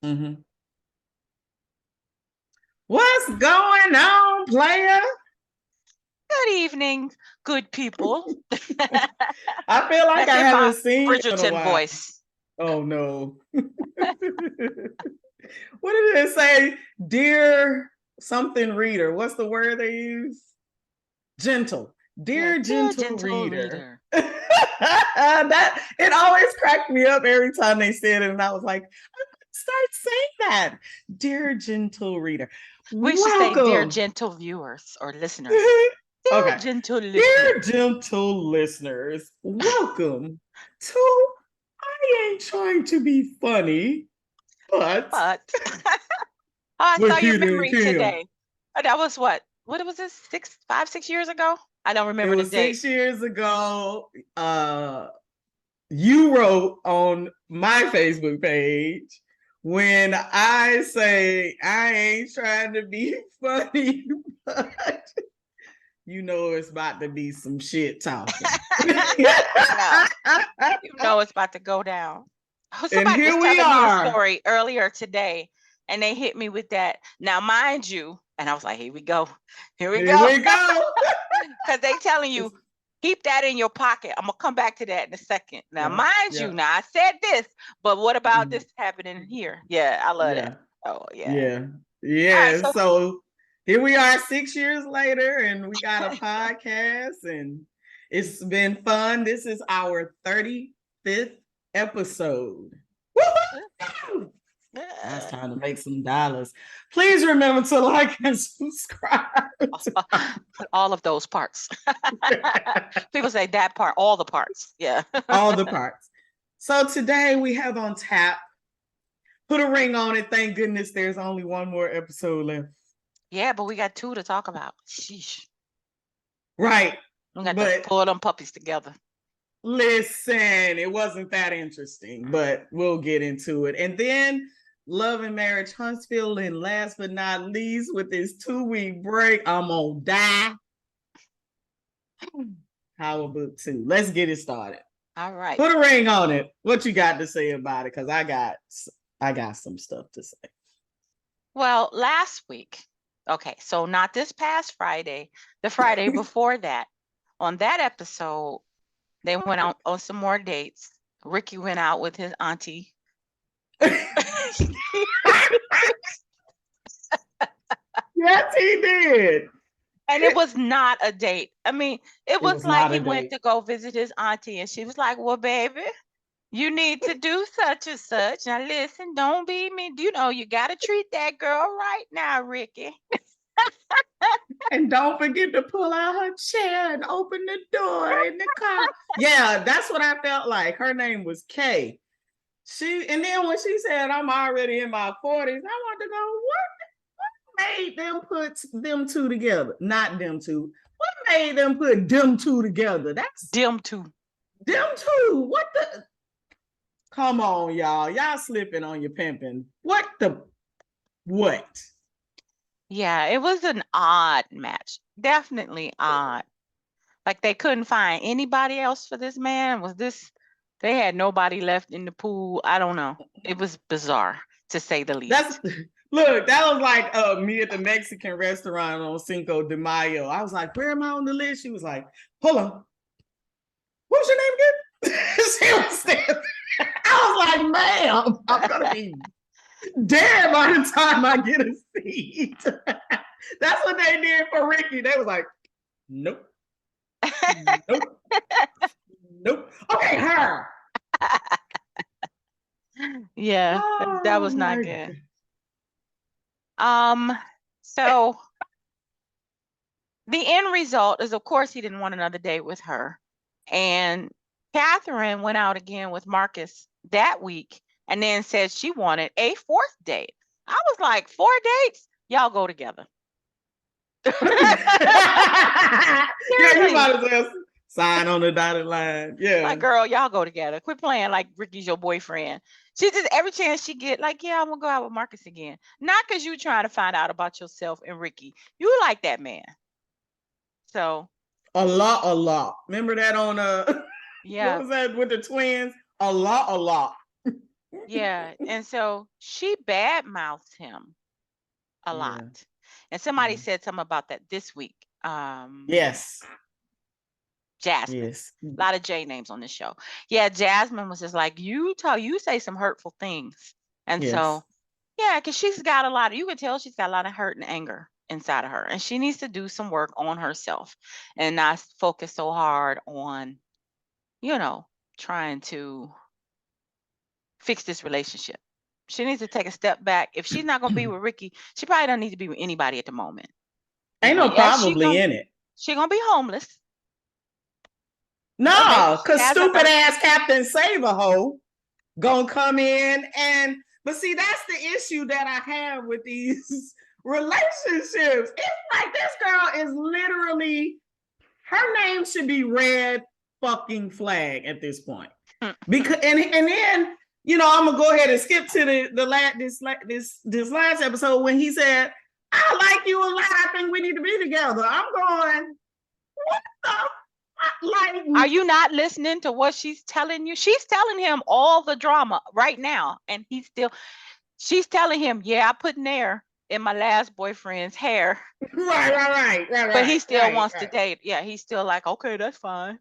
Mm-hmm. What's going on, player? Good evening, good people. I feel like That's I in my haven't seen you in a Bridgerton while. voice. Oh no. What did it say? Dear something reader. What's the word they use? Gentle. Yeah, Dear dear gentle gentle reader. reader. That it always cracked me up every time they said it, and I was like, I'm gonna start saying that. Dear gentle reader. We should say dear Welcome. gentle viewers or listeners. Dear Okay. gentle Dear listeners. gentle listeners, welcome to I Ain't Trying to Be Funny, but But I we're saw your here to memory kill. today. That was what? What was this? 6 years ago? I don't It remember the was date. 6 years ago. You wrote on my Facebook page when I say I ain't trying to be funny, but you know it's about to be some shit talking. No, you know it's about to go down. Oh, And somebody was here we telling me the are. story earlier today, and they hit me with that. Now, mind you, and I was like, here we go. Here we Here go. we go. Because they telling you, keep that in your pocket. I'm going to come back to that in a second. Now, Yeah, mind you, yeah, now I said this, but what about mhm, this happening here? Yeah, I love that. yeah, Oh, yeah. yeah, All right, yeah. so So here we are 6 years later, and we got a podcast, and it's been fun. This is our 35th episode. Woo-hoo! Now it's time to make some dollars. Please remember to like and subscribe. all of those parts. People say that part, all the parts. Yeah. All the parts. So today we have on tap. Put a ring on it. Thank goodness there's only one more episode left. Yeah, but we got two to talk about. Sheesh. Right. We got to But pull them puppies together. listen, it wasn't that interesting, but we'll get into it. And then Love and Marriage Huntsville, and last but not least, with this 2 week break, I'm gonna die. Power Book 2. Let's get it started. All right. Put a ring on it. What you got to say about it? Because I got some stuff to say. Well, last week, okay, so not this past Friday, the Friday before that, on that episode, they went out on some more dates. Ricky went out with his auntie. Yes, he did. And it was not a date. I mean, it It was was like not he a went date. to go visit his auntie, and she was like, well, baby, you need to do such and such. Now, listen, don't be me. You know, you got to treat that girl right now, Ricky. And don't forget to pull out her chair and open the door in the car. Yeah, that's what I felt like. Her name was Kay. And then when she said, I'm already in my 40s, I wanted to go, what made them put them two together? Not them two. What made them put them two together? That's Them too. them two. What the? Come on, y'all. Y'all slipping on your pimping. What? Yeah, it was an odd match. Definitely odd. Like they couldn't find anybody else for this man. They had nobody left in the pool. I don't know. It was bizarre to say the That's least. look, that was like me at the Mexican restaurant on Cinco de Mayo. I was like, where am I on the list? She was like, hold on. What's your name again? She was there. I was like, ma'am, I'm gonna be dead by the time I get a seat. That's what they did for Ricky. They was like, nope, nope, nope. Okay, her. Yeah, that Oh was not my good. God. So the end result is, of course, he didn't want another date with her. And Catherine went out again with Marcus that week and then said she wanted a fourth date. I was like, 4 dates? Y'all go together. Yeah, you Seriously. might as well sign on the dotted line. Yeah. Like, girl, y'all go together. Quit playing like Ricky's your boyfriend. She just every chance she get, like, yeah, I'm gonna go out with Marcus again. Not because you trying to find out about yourself and Ricky. You like that man. So A lot. Remember that on what yeah, was that with the twins? A lot. Yeah. And so she badmouths him a lot. Yeah. And somebody Yeah. said something about that this week. Yes. Jasmine. Yes. A lot of J names on this show. Yeah, Jasmine was just like, you say some hurtful things. And Yes. so, yeah, because she's got a lot of, you can tell she's got a lot of hurt and anger inside of her. And she needs to do some work on herself and not focus so hard on, trying to fix this relationship. She needs to take a step back. If she's not gonna be with Ricky, she probably don't need to be with anybody at the moment. Ain't no Yeah, probably in it. She gonna be homeless. No, because has a stupid house. ass Captain Save-A-Ho gonna come in but see, that's the issue that I have with these relationships. It's like this girl is literally, her name should be red fucking flag at this point. Because and then I'm gonna go ahead and skip to this last episode when he said, "I like you a lot. I think we need to be together." I'm going, what the like? Are you not listening to what she's telling you? She's telling him all the drama right now, and she's telling him, "Yeah, I put Nair in my last boyfriend's hair." Right. But he still wants to date. Yeah, he's still like, okay, that's fine.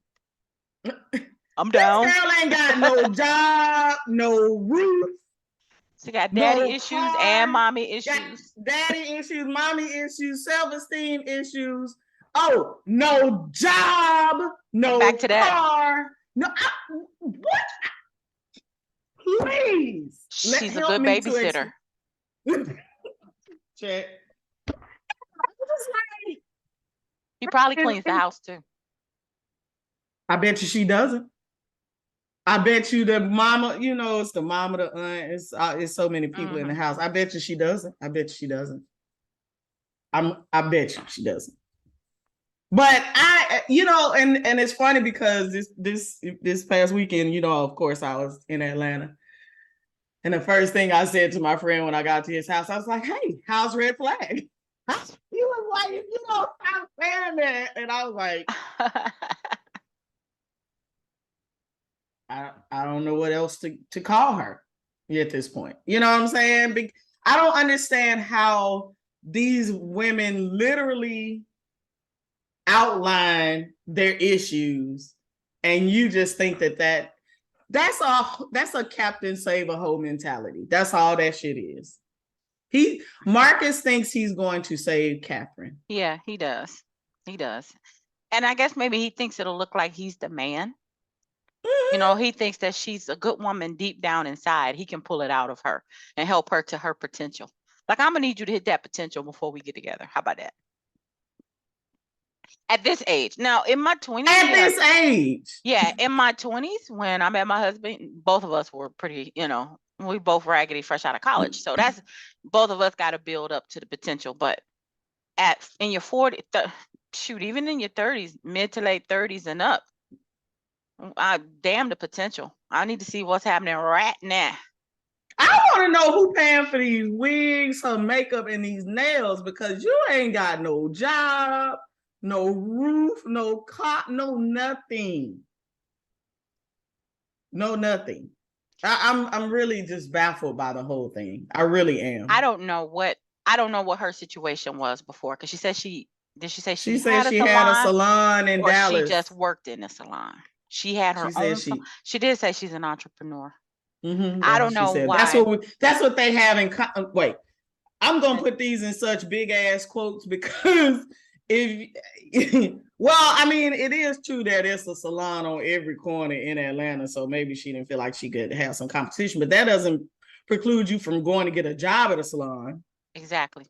I'm down. This girl ain't got no job, no roof. She got daddy issues and mommy issues. Daddy issues, mommy issues, self-esteem issues. Oh, no job, no Back to car. No, what? Please. She's a good babysitter. Check. She probably cleans the house too. I bet you she doesn't. I bet you the mama, it's the mama, the aunt, it's so many people in the house. I bet you she doesn't. I bet you she doesn't. I bet you she doesn't. But and it's funny because this past weekend, of course I was in Atlanta. And the first thing I said to my friend when I got to his house, I was like, "Hey, how's red flag?" He was like, "Stop saying that." And I was like, I don't know what else to call her at this point. You know what I'm saying? I don't understand how these women literally outline their issues, and you just think that's a Captain Save-A-Ho mentality. That's all that shit is. Marcus thinks he's going to save Catherine. Yeah, he does. He does. And I guess maybe he thinks it'll look like he's the man. He thinks that she's a good woman deep down inside. He can pull it out of her and help her to her potential. Like, I'm gonna need you to hit that potential before we get together. How about that? At this age. Now, in my 20s. At this age. Yeah, in my 20s, when I met my husband, both of us were pretty, we both raggedy fresh out of college. So that's, both of us got to build up to the potential. But in your 40s, even in your 30s, mid to late 30s and up, damn the potential. I need to see what's happening right now. I want to know who paying for these wigs, her makeup, and these nails, because you ain't got no job, no roof, no car, no nothing. No nothing. I'm really just baffled by the whole thing. I really am. I don't know what her situation was before, because she said did she say she said she had a salon in Dallas? She just worked in a salon. She had her own. She did say she's an entrepreneur. I don't know why. That's what they have in. Wait, I'm gonna put these in such big ass quotes because I mean, it is true that there's a salon on every corner in Atlanta, so maybe she didn't feel like she could have some competition, but that doesn't preclude you from going to get a job at a salon. Exactly.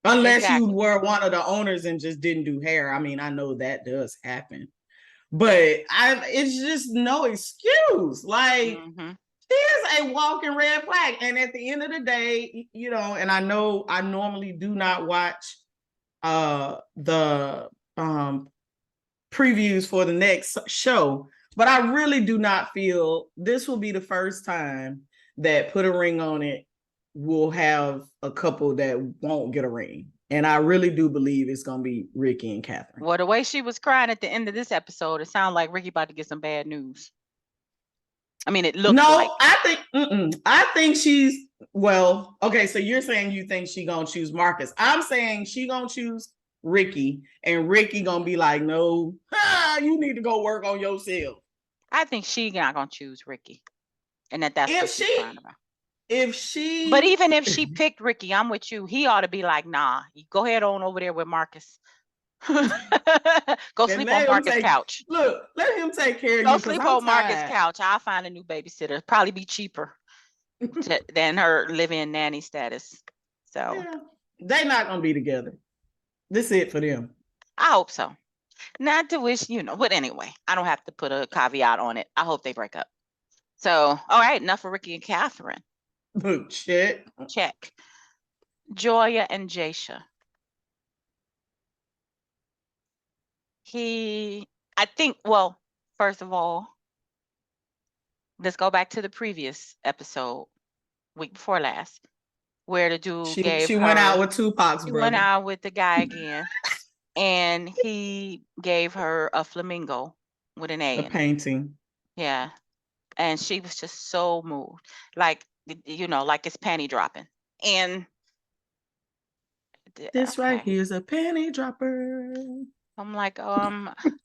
Unless you were one of the owners and just didn't do hair. I mean, I know that does happen, but it's just no excuse. Like, she is a walking red flag. And at the end of the day, and I know I normally do not watch the previews for the next show, but I really do not feel this will be the first time that Put a Ring on It will have a couple that won't get a ring. And I really do believe it's going to be Ricky and Catherine. Well, the way she was crying at the end of this episode, it sounded like Ricky about to get some bad news. I mean, it looked like. No, I think she's well. Okay, so you're saying you think she gonna choose Marcus. I'm saying she gonna choose Ricky, and Ricky gonna be like, no, you need to go work on yourself. I think she not gonna choose Ricky, and that's what If she's she, crying about. if But she, even if she picked Ricky, I'm with you. He ought to be like, nah, you go ahead on over there with Marcus. Go and sleep on Marcus' couch. let him take care of Go you because sleep I'm on Marcus' tired. couch. I'll find a new babysitter. Probably be cheaper than her living nanny status. So Yeah, they not gonna be together. This is it for them. I hope so. Not to wish, but anyway, I don't have to put a caveat on it. I hope they break up. So, all right, enough for Ricky and Catherine. Shit. Check. Joya and Jasha. I think, well, first of all, let's go back to the previous episode, week before last, where the dude She went out with Tupac's he brother. went out with the guy again, and he gave her a flamingo with an A A in it. painting. Yeah. And she was just so moved, like, like it's panty dropping. And This okay. right here is a penny dropper. I'm like,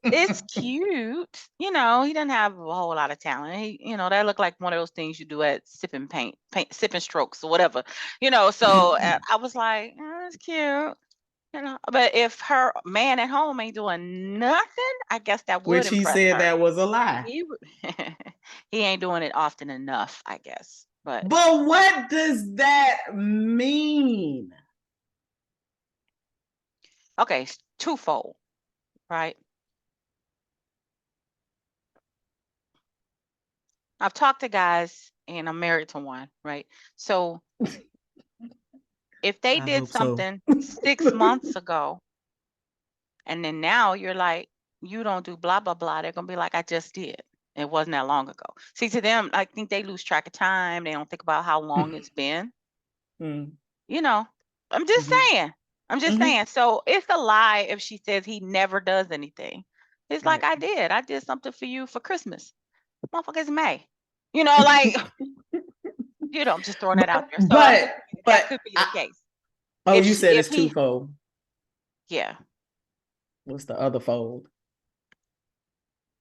it's cute. He doesn't have a whole lot of talent. That looked like one of those things you do at sipping sipping strokes or whatever. So I was like, it's cute. But if her man at home ain't doing nothing, I guess that would Which he impress said her. that was a lie. He ain't doing it often enough, I guess. But what does that mean? okay, it's twofold, right? I've talked to guys and I'm married to one, right? So if they did something 6 months ago and then now you're like, you don't do blah, blah, blah, they're going to be like, I just did. It wasn't that long ago. See, to them, I think they lose track of time. They don't think about how long it's been. I'm just saying. I'm just saying. So it's a lie if she says he never does anything. It's like, I did. I did something for you for Christmas. Motherfuckers May. I'm just throwing that out there. So that could be the case. Oh, you said it's twofold. Yeah. What's the other fold?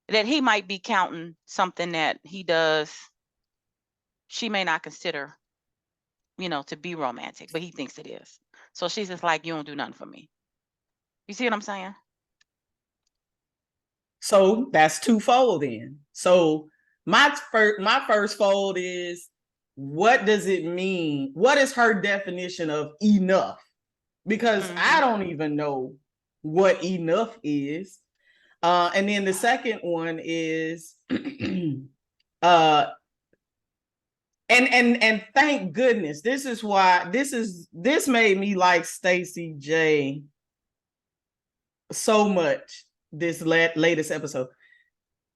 That he might be counting something that he does. She may not consider, to be romantic, but he thinks it is. So she's just like, you don't do nothing for me. You see what I'm saying? So that's twofold then. So my first fold is, what does it mean? What is her definition of enough? Because I don't even know what enough is. And then the second one is and thank goodness, this made me like Stacey J so much this latest episode.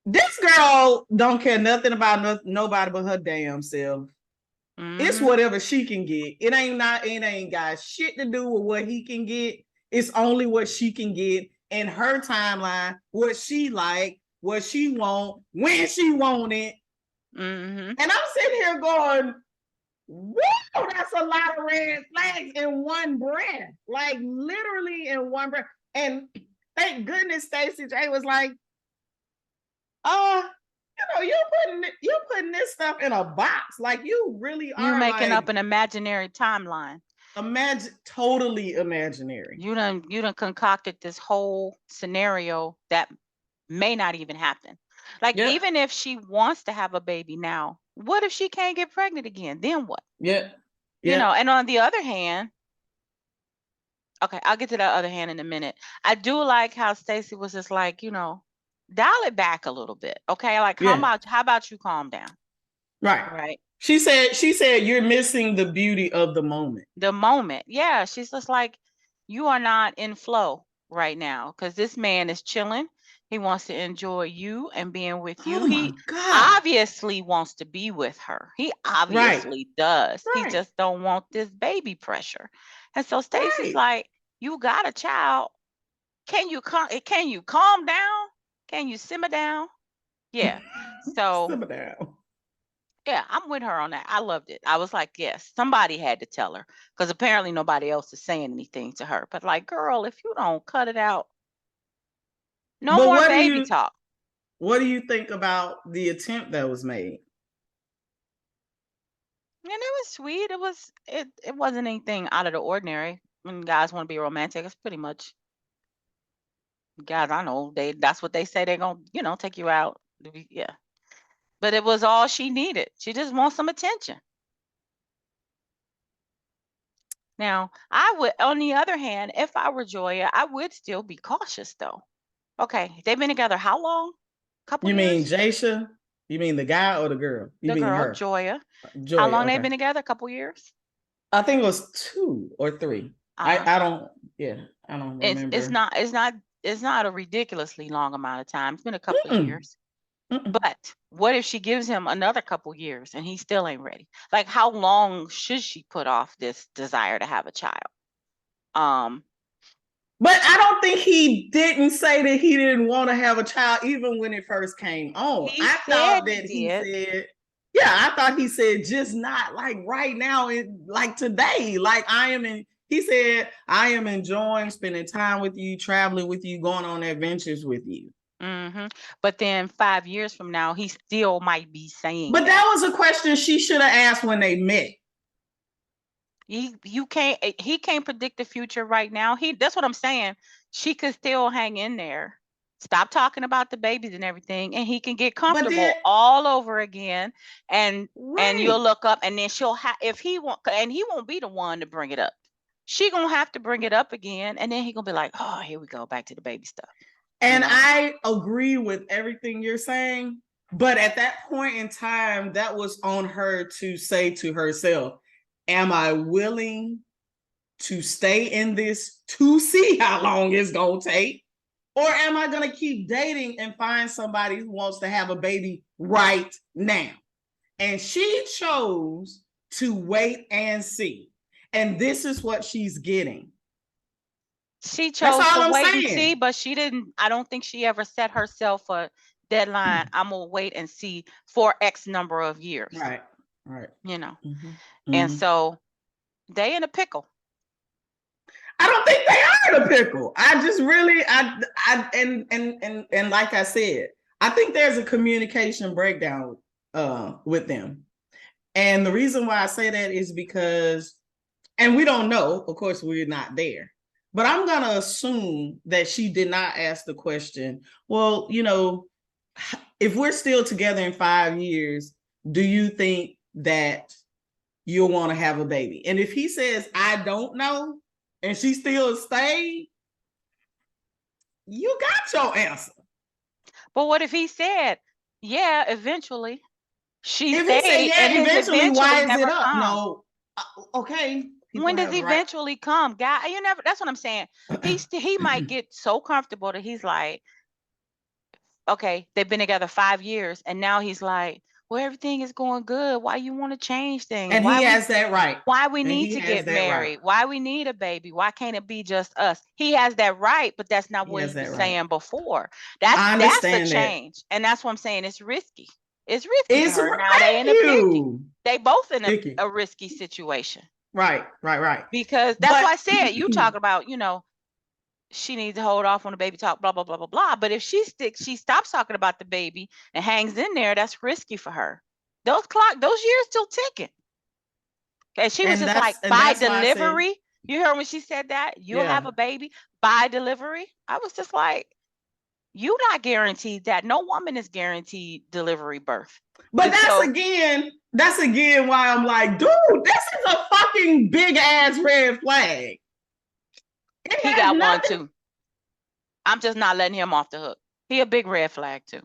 This girl don't care nothing about nobody but her damn self. It's whatever she can get. It ain't got shit to do with what he can get. It's only what she can get in her timeline, what she like, what she want, when she want it. And I'm sitting here going, wow, that's a lot of red flags in one breath. Like literally in one breath. And thank goodness Stacey J was like, you're putting this stuff in a box. Like you really are. You're making up an imaginary timeline. Totally imaginary. You done concocted this whole scenario that may not even happen. Like even if she wants to have a baby now, what if she can't get pregnant again? Then what? Yeah. And on the other hand, okay, I'll get to that other hand in a minute. I do like how Stacey was just like, dial it back a little bit. Okay. Like how about you calm down? Right. She said you're missing the beauty of the moment. The moment. Yeah. She's just like, you are not in flow right now because this man is chilling. He wants to enjoy you and being with you. He obviously wants to be with her. He obviously does. He just don't want this baby pressure. And so Stacey's like, you got a child. Can you calm down? Can you simmer down? Yeah. So simmer down. Yeah, I'm with her on that. I loved it. I was like, yes, somebody had to tell her because apparently nobody else is saying anything to her. But like, girl, if you don't cut it out, no But more baby talk. what do you think about the attempt that was made? And it was sweet. It wasn't anything out of the ordinary. When guys want to be romantic, it's pretty much guys I know, that's what they say they're gonna, take you out. Yeah. But it was all she needed. She just wants some attention. Now, I would, on the other hand, if I were Joya, I would still be cautious though. Okay, they've been together how long? Couple You mean years? Jasha? You mean the guy or the girl? You The mean girl, her? Joya. How Joy. long they Okay. been together? A couple years? I think it was 2 or 3. Uh-huh. I don't. Yeah, I don't It's remember. not it's not it's not a ridiculously long amount of time. It's been a couple of Mm-mm, years. mm-mm. But what if she gives him another couple years and he still ain't ready? Like how long should she put off this desire to have a child? Um, But I don't think he didn't say that he didn't want to have a child, even when it first came on. he I said thought he that he did. said, yeah, I thought he said just not like right now, like today. Like I am in. He said, I am enjoying spending time with you, traveling with you, going on adventures with you. Hmm. But then 5 years from now, he still might be saying But that. that was a question she should have asked when they met. He can't predict the future right now. That's what I'm saying. She could still hang in there. Stop talking about the babies and everything, and he can get But then, comfortable all over again. And you'll right. look up, and then she'll have if he won't, and he won't be the one to bring it up. She gonna have to bring it up again, and then he gonna be like, "Oh, here we go, back to the baby stuff." You And know? I agree with everything you're saying. But at that point in time, that was on her to say to herself, am I willing to stay in this to see how long it's going to take? Or am I going to keep dating and find somebody who wants to have a baby right now? And she chose to wait and see. And this is what she's getting. She That's chose all to I'm wait and see, saying. but she didn't. I don't think she ever set herself a deadline. I'm gonna wait and see for X number of years, Right, right. you know. Mm-hmm. And Mm-hmm. so they in a pickle. I don't think they are in a pickle. I just really, and like I said, I think there's a communication breakdown with them. And the reason why I say that is because, and we don't know, of course, we're not there, but I'm going to assume that she did not ask the question, well, if we're still together in 5 years, do you think that you'll want to have a baby? And if he says, I don't know, and she still stayed, you got your answer. But what if he said, yeah, eventually she If he said, stayed and yeah, his eventually, eventually why is it never up? come? No, okay, people When does have the right. eventually come? Guy, you never that's what I'm saying. He might get so comfortable that he's like, okay, they've been together 5 years, and now he's like, well, everything is going good. Why you want to change things? And he has that right. Why we And need he to has get that right. married? Why we need a baby? Why can't it be just us? He has that right, but that's not He what has he was that right. saying before. That's I that's a understand that. change, and that's what I'm saying. It's risky. It's risky for It's her. Now they thank in a picky. you. They both in Vicky. a risky situation Right, right, right. because that's But why I said you talk about she needs to hold off on the baby talk, blah blah blah blah blah. But if she stops talking about the baby and hangs in there, that's risky for her. Those years still ticking. And she was and just like, by that's why I said, delivery. You heard when she said that? You'll have yeah. a baby by delivery. I was just like, you not guaranteed that. No woman is guaranteed delivery birth. But And so that's again why I'm like, dude, this is a fucking big ass red flag. It he has got one nothing. too. I'm just not letting him off the hook. He a big red flag too.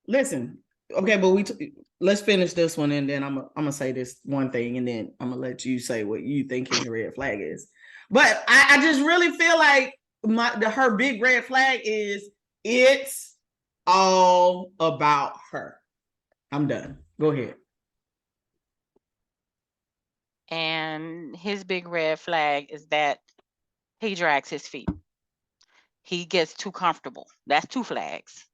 Listen, okay, but let's finish this one, and then I'm gonna say this one thing, and then I'm gonna let you say what you think his red flag is. But I just really feel like her big red flag is it's all about her. I'm done. Go ahead. And his big red flag is that he drags his feet. He gets too comfortable. That's two flags.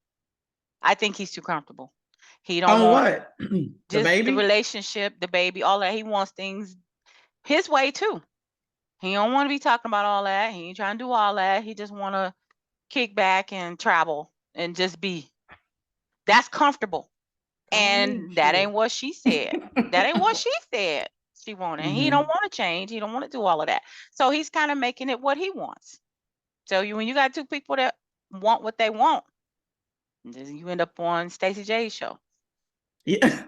I think he's too comfortable. He don't On want what? The just the baby? relationship, the baby, all that. He wants things his way too. He don't want to be talking about all that. He ain't trying to do all that. He just want to kick back and travel and just be. That's comfortable. Oh And that ain't shit. what she said. That ain't what she said she wanted. He don't want to change. He don't want to do all of that. So he's kind of making it what he wants. So when you got two people that want what they want, you end up on Stacey J's show. Yeah.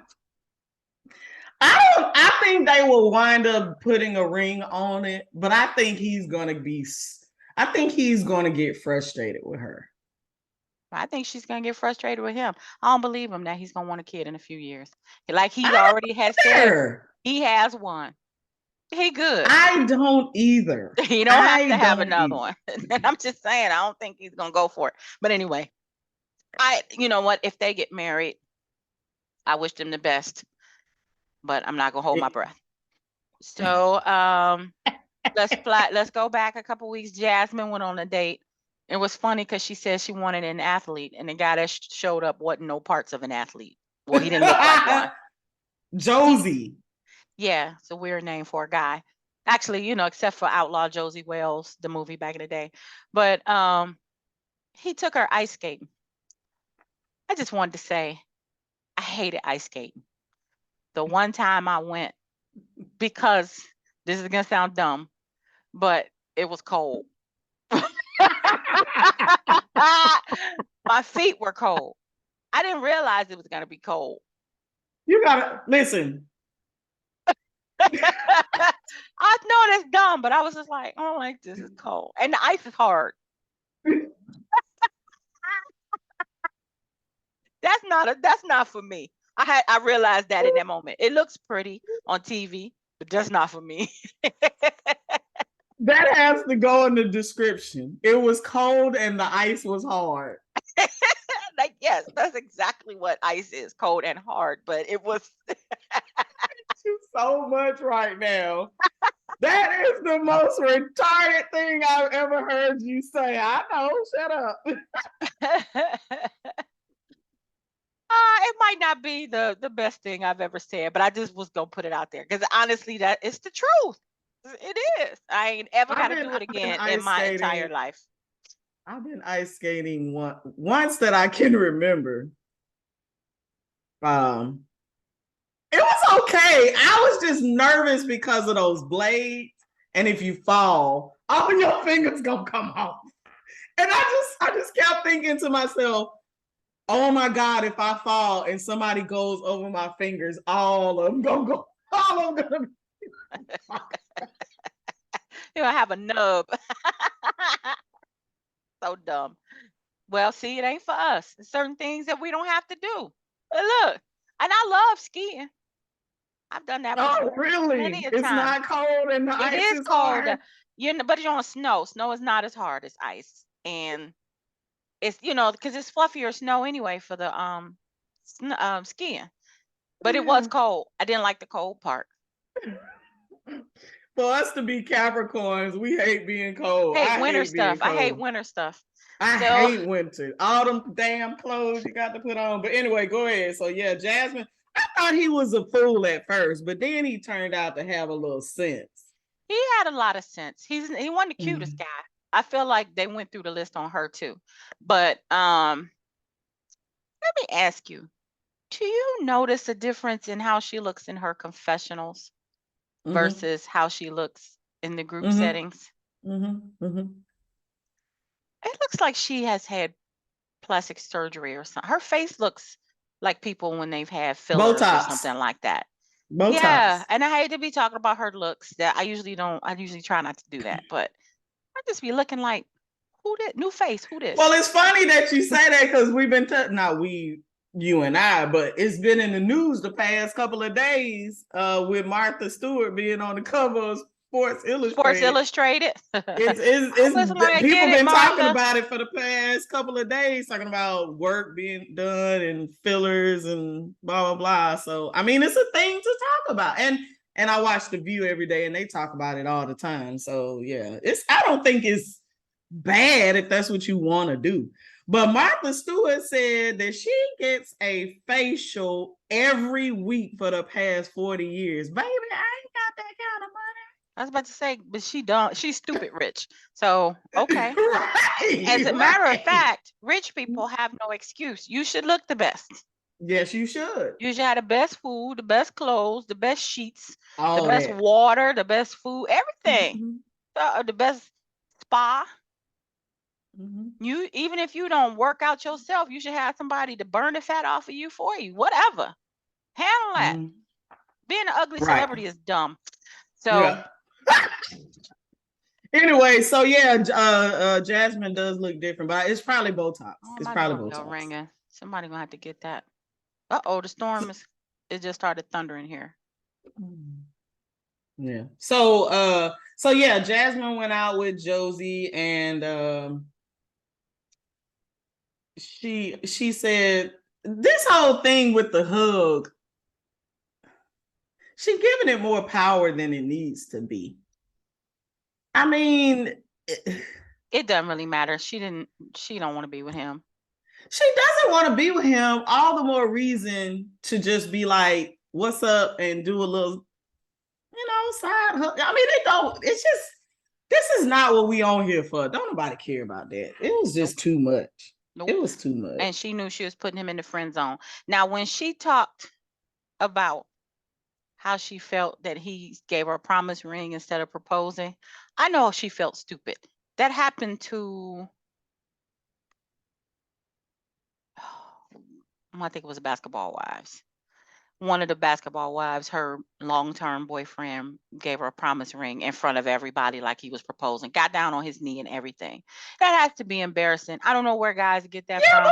I think they will wind up putting a ring on it, but I think he's gonna get frustrated with her. I think she's gonna get frustrated with him. I don't believe him that he's gonna want a kid in a few years. Like he's I already has said he has one. He good. I don't either. He don't have to have another one. And I'm just saying, I don't think he's gonna go for it. But anyway, you know what? If they get married, I wish them the best. But I'm not gonna hold my breath. So let's go back a couple weeks. Jasmine went on a date. It was funny because she said she wanted an athlete, and the guy that showed up wasn't no parts of an athlete. Well, he didn't look like one. Josie. Yeah, it's a weird name for a guy. Actually, you know, except for Outlaw Josie Wells, the movie back in the day. But he took her ice skating. I just wanted to say, I hated ice skating. The one time I went, because this is gonna sound dumb, but it was cold. My feet were cold. I didn't realize it was gonna be cold. You gotta listen. I know that's dumb, but I was just like, oh, like this is cold, and the ice is hard. That's not for me. I realized that in that moment. It looks pretty on TV, but that's not for me. That has to go in the description. It was cold and the ice was hard. Like, yes, that's exactly what ice is, cold and hard, but it was You so much right now. That is the most retarded thing I've ever heard you say. I know, shut up. It might not be the best thing I've ever said, but I just was gonna put it out there because honestly, that it's the truth. It is. I ain't ever got to do it again in my entire life. I've been ice skating once that I can remember. It was okay. I was just nervous because of those blades, and if you fall, all your fingers gonna come off. And I just kept thinking to myself, oh my God, if I fall and somebody goes over my fingers, all of them gonna go, all of them gonna be. You'll have a nub. So dumb. Well, see, it ain't for us. There's certain things that we don't have to do. But look, and I love skiing. I've done that before. Oh, really? Plenty of It's times. not cold and the It ice is is cold. hard. But you're on snow. Snow is not as hard as ice. And it's, because it's fluffier snow anyway for the skiing. But it was cold. I didn't like the cold part. For us to be Capricorns, we hate being cold. I hate winter stuff. I hate winter stuff. I hate winter. All them damn clothes you got to put on. But anyway, go ahead. So yeah, Jasmine, I thought he was a fool at first, but then he turned out to have a little sense. He had a lot of sense. He wasn't the cutest guy. I feel like they went through the list on her too. But let me ask you, do you notice a difference in how she looks in her confessionals versus how she looks in the group settings? It looks like she has had plastic surgery or something. Her face looks like people when they've had fillers or something like that. Botox. Yeah, and I hate to be talking about her looks. That I usually try not to do that, but I just be looking like, who did new face? Who did? Well, it's funny that you say that because we've been you and I, but it's been in the news the past couple of days with Martha Stewart being on the cover of Sports Illustrated. People been talking about it for the past couple of days, talking about work being done and fillers and blah blah blah. So I mean, it's a thing to talk about, and I watch The View every day, and they talk about it all the time. So yeah, I don't think it's bad if that's what you want to do. But Martha Stewart said that she gets a facial every week for the past 40 years. Baby, I ain't got that kind of I was about to say, but she's stupid rich. So, okay. money. Right. As a matter of Right. fact, rich people have no excuse. You should look the best. Yes, you should. You should have the best food, the best clothes, the best sheets, the All best that. water, the best food, everything. Mhm. The best spa. Mhm. You even if you don't work out yourself, you should have somebody to burn the fat off of you for you. Whatever. Handle that. Mhm. Being an ugly Right. celebrity is dumb. So Yeah. Anyway, so yeah, Jasmine does look different, but it's probably Botox. oh, It's my probably doorbell Botox. ringing. Somebody gonna have to get that. Uh-oh, the storm is it just started thundering here. Yeah. So yeah, Jasmine went out with Josie, and she said this whole thing with the hug, she giving it more power than it needs to be. I mean, It doesn't really matter. She don't want to be with him. she doesn't want to be with him. All the more reason to just be like, "What's up?" and do a little, side hug. I mean, they don't. It's just this is not what we on here for. Don't nobody care about that. It was Nope. just too much. Nope. It was too much. And she knew she was putting him in the friend zone. Now, when she talked about how she felt that he gave her a promise ring instead of proposing, I know she felt stupid. That happened to, I think it was Basketball Wives. One of the Basketball Wives, her long-term boyfriend gave her a promise ring in front of everybody like he was proposing, got down on his knee and everything. That has to be embarrassing. I don't know where guys get that Yeah, from.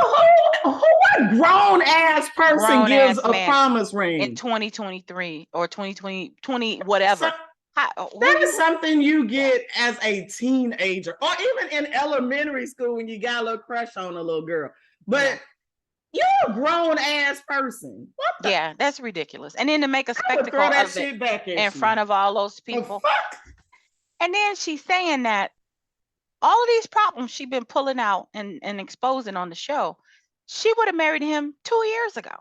but what grown ass person Grown gives ass a man promise in ring? 2023 or 2020, whatever. That is something you get as a teenager, or even in elementary school when you got a little crush on a little girl. But you're a grown ass person. What the? Yeah, that's ridiculous. And then to make a I would spectacle throw that of it shit back at in you. front of all those The people. fuck? And then she's saying that all of these problems she's been pulling out and exposing on the show, she would have married him 2 years ago.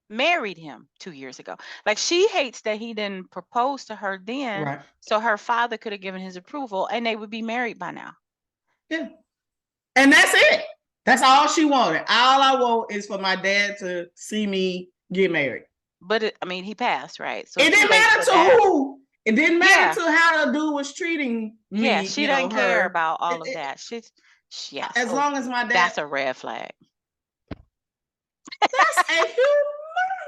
Married him 2 years ago. Like, she hates that he didn't propose to her then, Right. so her father could have given his approval and they would be married by now. Yeah. And that's it. That's all she wanted. All I want is for my dad to see me get married. But he passed, right? So It it's too didn't late matter for to that. who. It didn't matter Yeah. to how the dude was treating me. Yeah, she doesn't care her. about all of that. Yeah. As So long as my dad. that's a red flag. That's a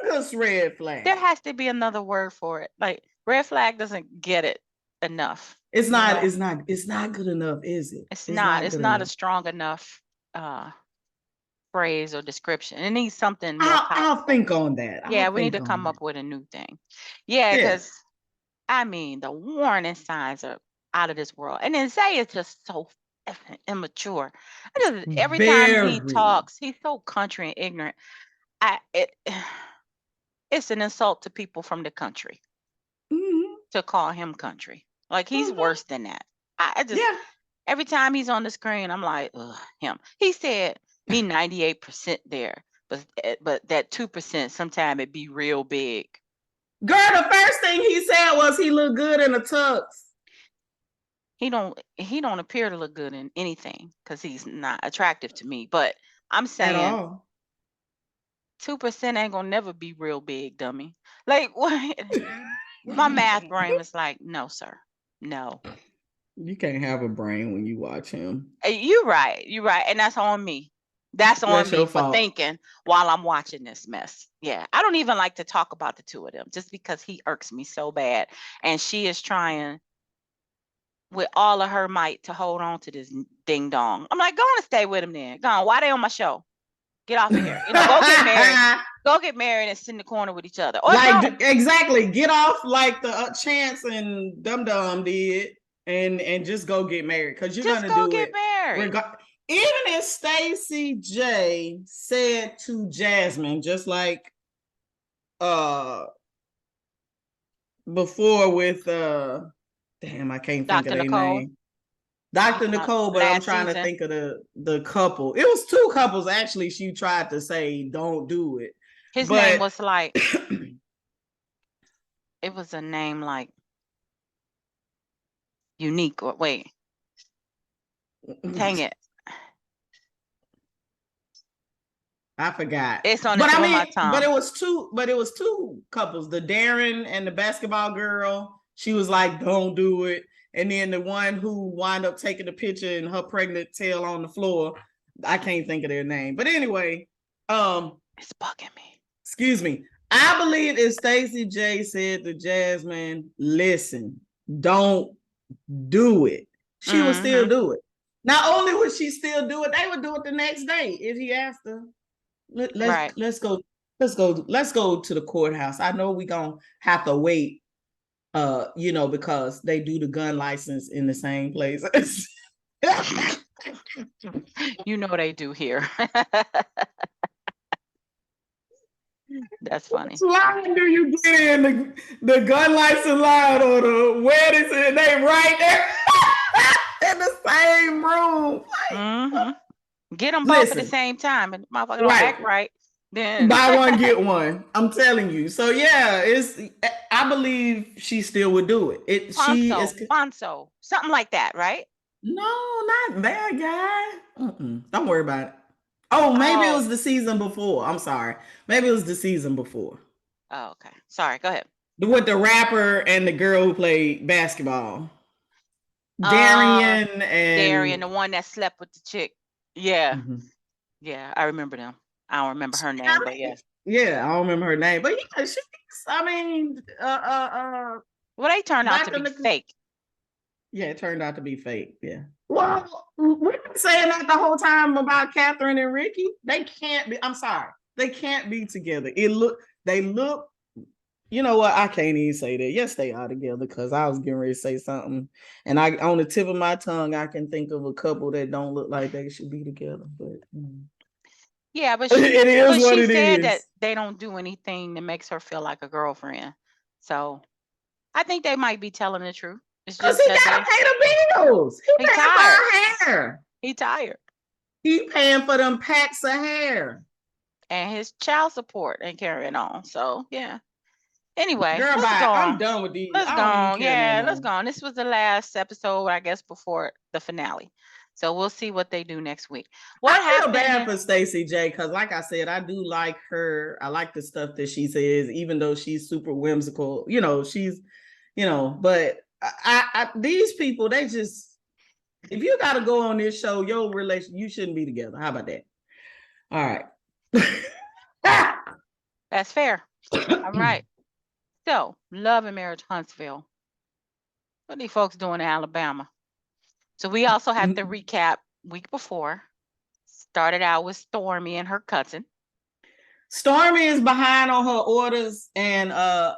humongous red flag. There has to be another word for it. Like, red flag doesn't get it enough. It's not. It's not good enough, is it? It's not a strong enough phrase or description. It needs something more powerful. I'll think on that. Yeah, we need to come up with a new thing. Yeah, because the warning signs are out of this world. And then Zay is just so immature. Every time he talks, he's so country and ignorant. It's an insult to people from the country to call him country. Like, he's worse than that. Every time he's on the screen, I'm like, ugh, him. He said he 98% there, but that 2% sometime it be real big. Girl, the first thing he said was he looked good in a tux. He don't appear to look good in anything because he's not attractive to me. But I'm saying 2% ain't gonna never be real big, dummy. Like, what? My math brain was like, no, sir, no. You can't have a brain when you watch him. You're right, and that's on me. That's on me for thinking while I'm watching this mess. Yeah, I don't even like to talk about the two of them just because he irks me so bad, and she is trying with all of her might to hold on to this ding dong. I'm like, go on and stay with him then. Go on. Why they on my show? Get off of here. Go get married. Go get married and sit in the corner with each other. Or exactly. Get off like the Chance and Dum Dum did, and just go get married because you're gonna do it. Married. Even if Stacey J said to Jasmine, just like before with damn, I can't think of their name. Dr. Nicole, but I'm trying to think of the couple. It was two couples actually. She tried to say don't do it. His name was like it was a name like unique or wait. Dang it. I forgot. It's on the tip of my tongue. But it was two couples, the Darren and the basketball girl. She was like, don't do it. And then the one who wound up taking the picture and her pregnant tail on the floor. I can't think of their name. But anyway, it's bugging me. Excuse me. I believe if Stacey J said to Jasmine, listen, don't do it, she would still do it. Not only would she still do it, they would do it the next day if he asked her. Let's go to the courthouse. I know we're gonna have to wait, because they do the gun license in the same place. You know they do here. That's funny. What line do you get in the gun license line or the wedding? And they right there in the same room. Get them both at the same time, and motherfucker don't act right. Then buy one get one. I'm telling you. So yeah, I believe she still would do it. Fonso, something like that, right? No, not that guy. Don't worry about it. Oh, maybe it was the season before. I'm sorry. Maybe it was the season before. Oh, okay. Sorry. Go ahead. With the rapper and the girl who played basketball. Darian, the one that slept with the chick. Yeah. Yeah, I remember them. I don't remember her name, but yeah. Yeah, I don't remember her name. But yeah, well, they turned out to be fake. Yeah, it turned out to be fake. Yeah. Well, we've been saying that the whole time about Catherine and Ricky. They can't be. I'm sorry. They can't be together. They look. You know what? I can't even say that. Yes, they are together because I was getting ready to say something, and on the tip of my tongue, I can think of a couple that don't look like they should be together. But yeah, but she said that they don't do anything that makes her feel like a girlfriend. So I think they might be telling the truth. It's just he gotta pay the bills. He paying for her hair. He tired. He paying for them packs of hair and his child support and carrying on. So yeah. Anyway, girl, let's go on. I'm done with these. Let's go on. Yeah, let's go on. This was the last episode, I guess, before the finale. So we'll see what they do next week. I feel bad for Stacey J because, like I said, I do like her. I like the stuff that she says, even though she's super whimsical. She's, but these people, they just, if you got to go on this show, your relation, you shouldn't be together. How about that? All right. That's fair. All right. So, Love and Marriage Huntsville. What are these folks doing in Alabama? So we also have to recap week before. Started out with Stormy and her cousin. Stormy is behind on her orders, and I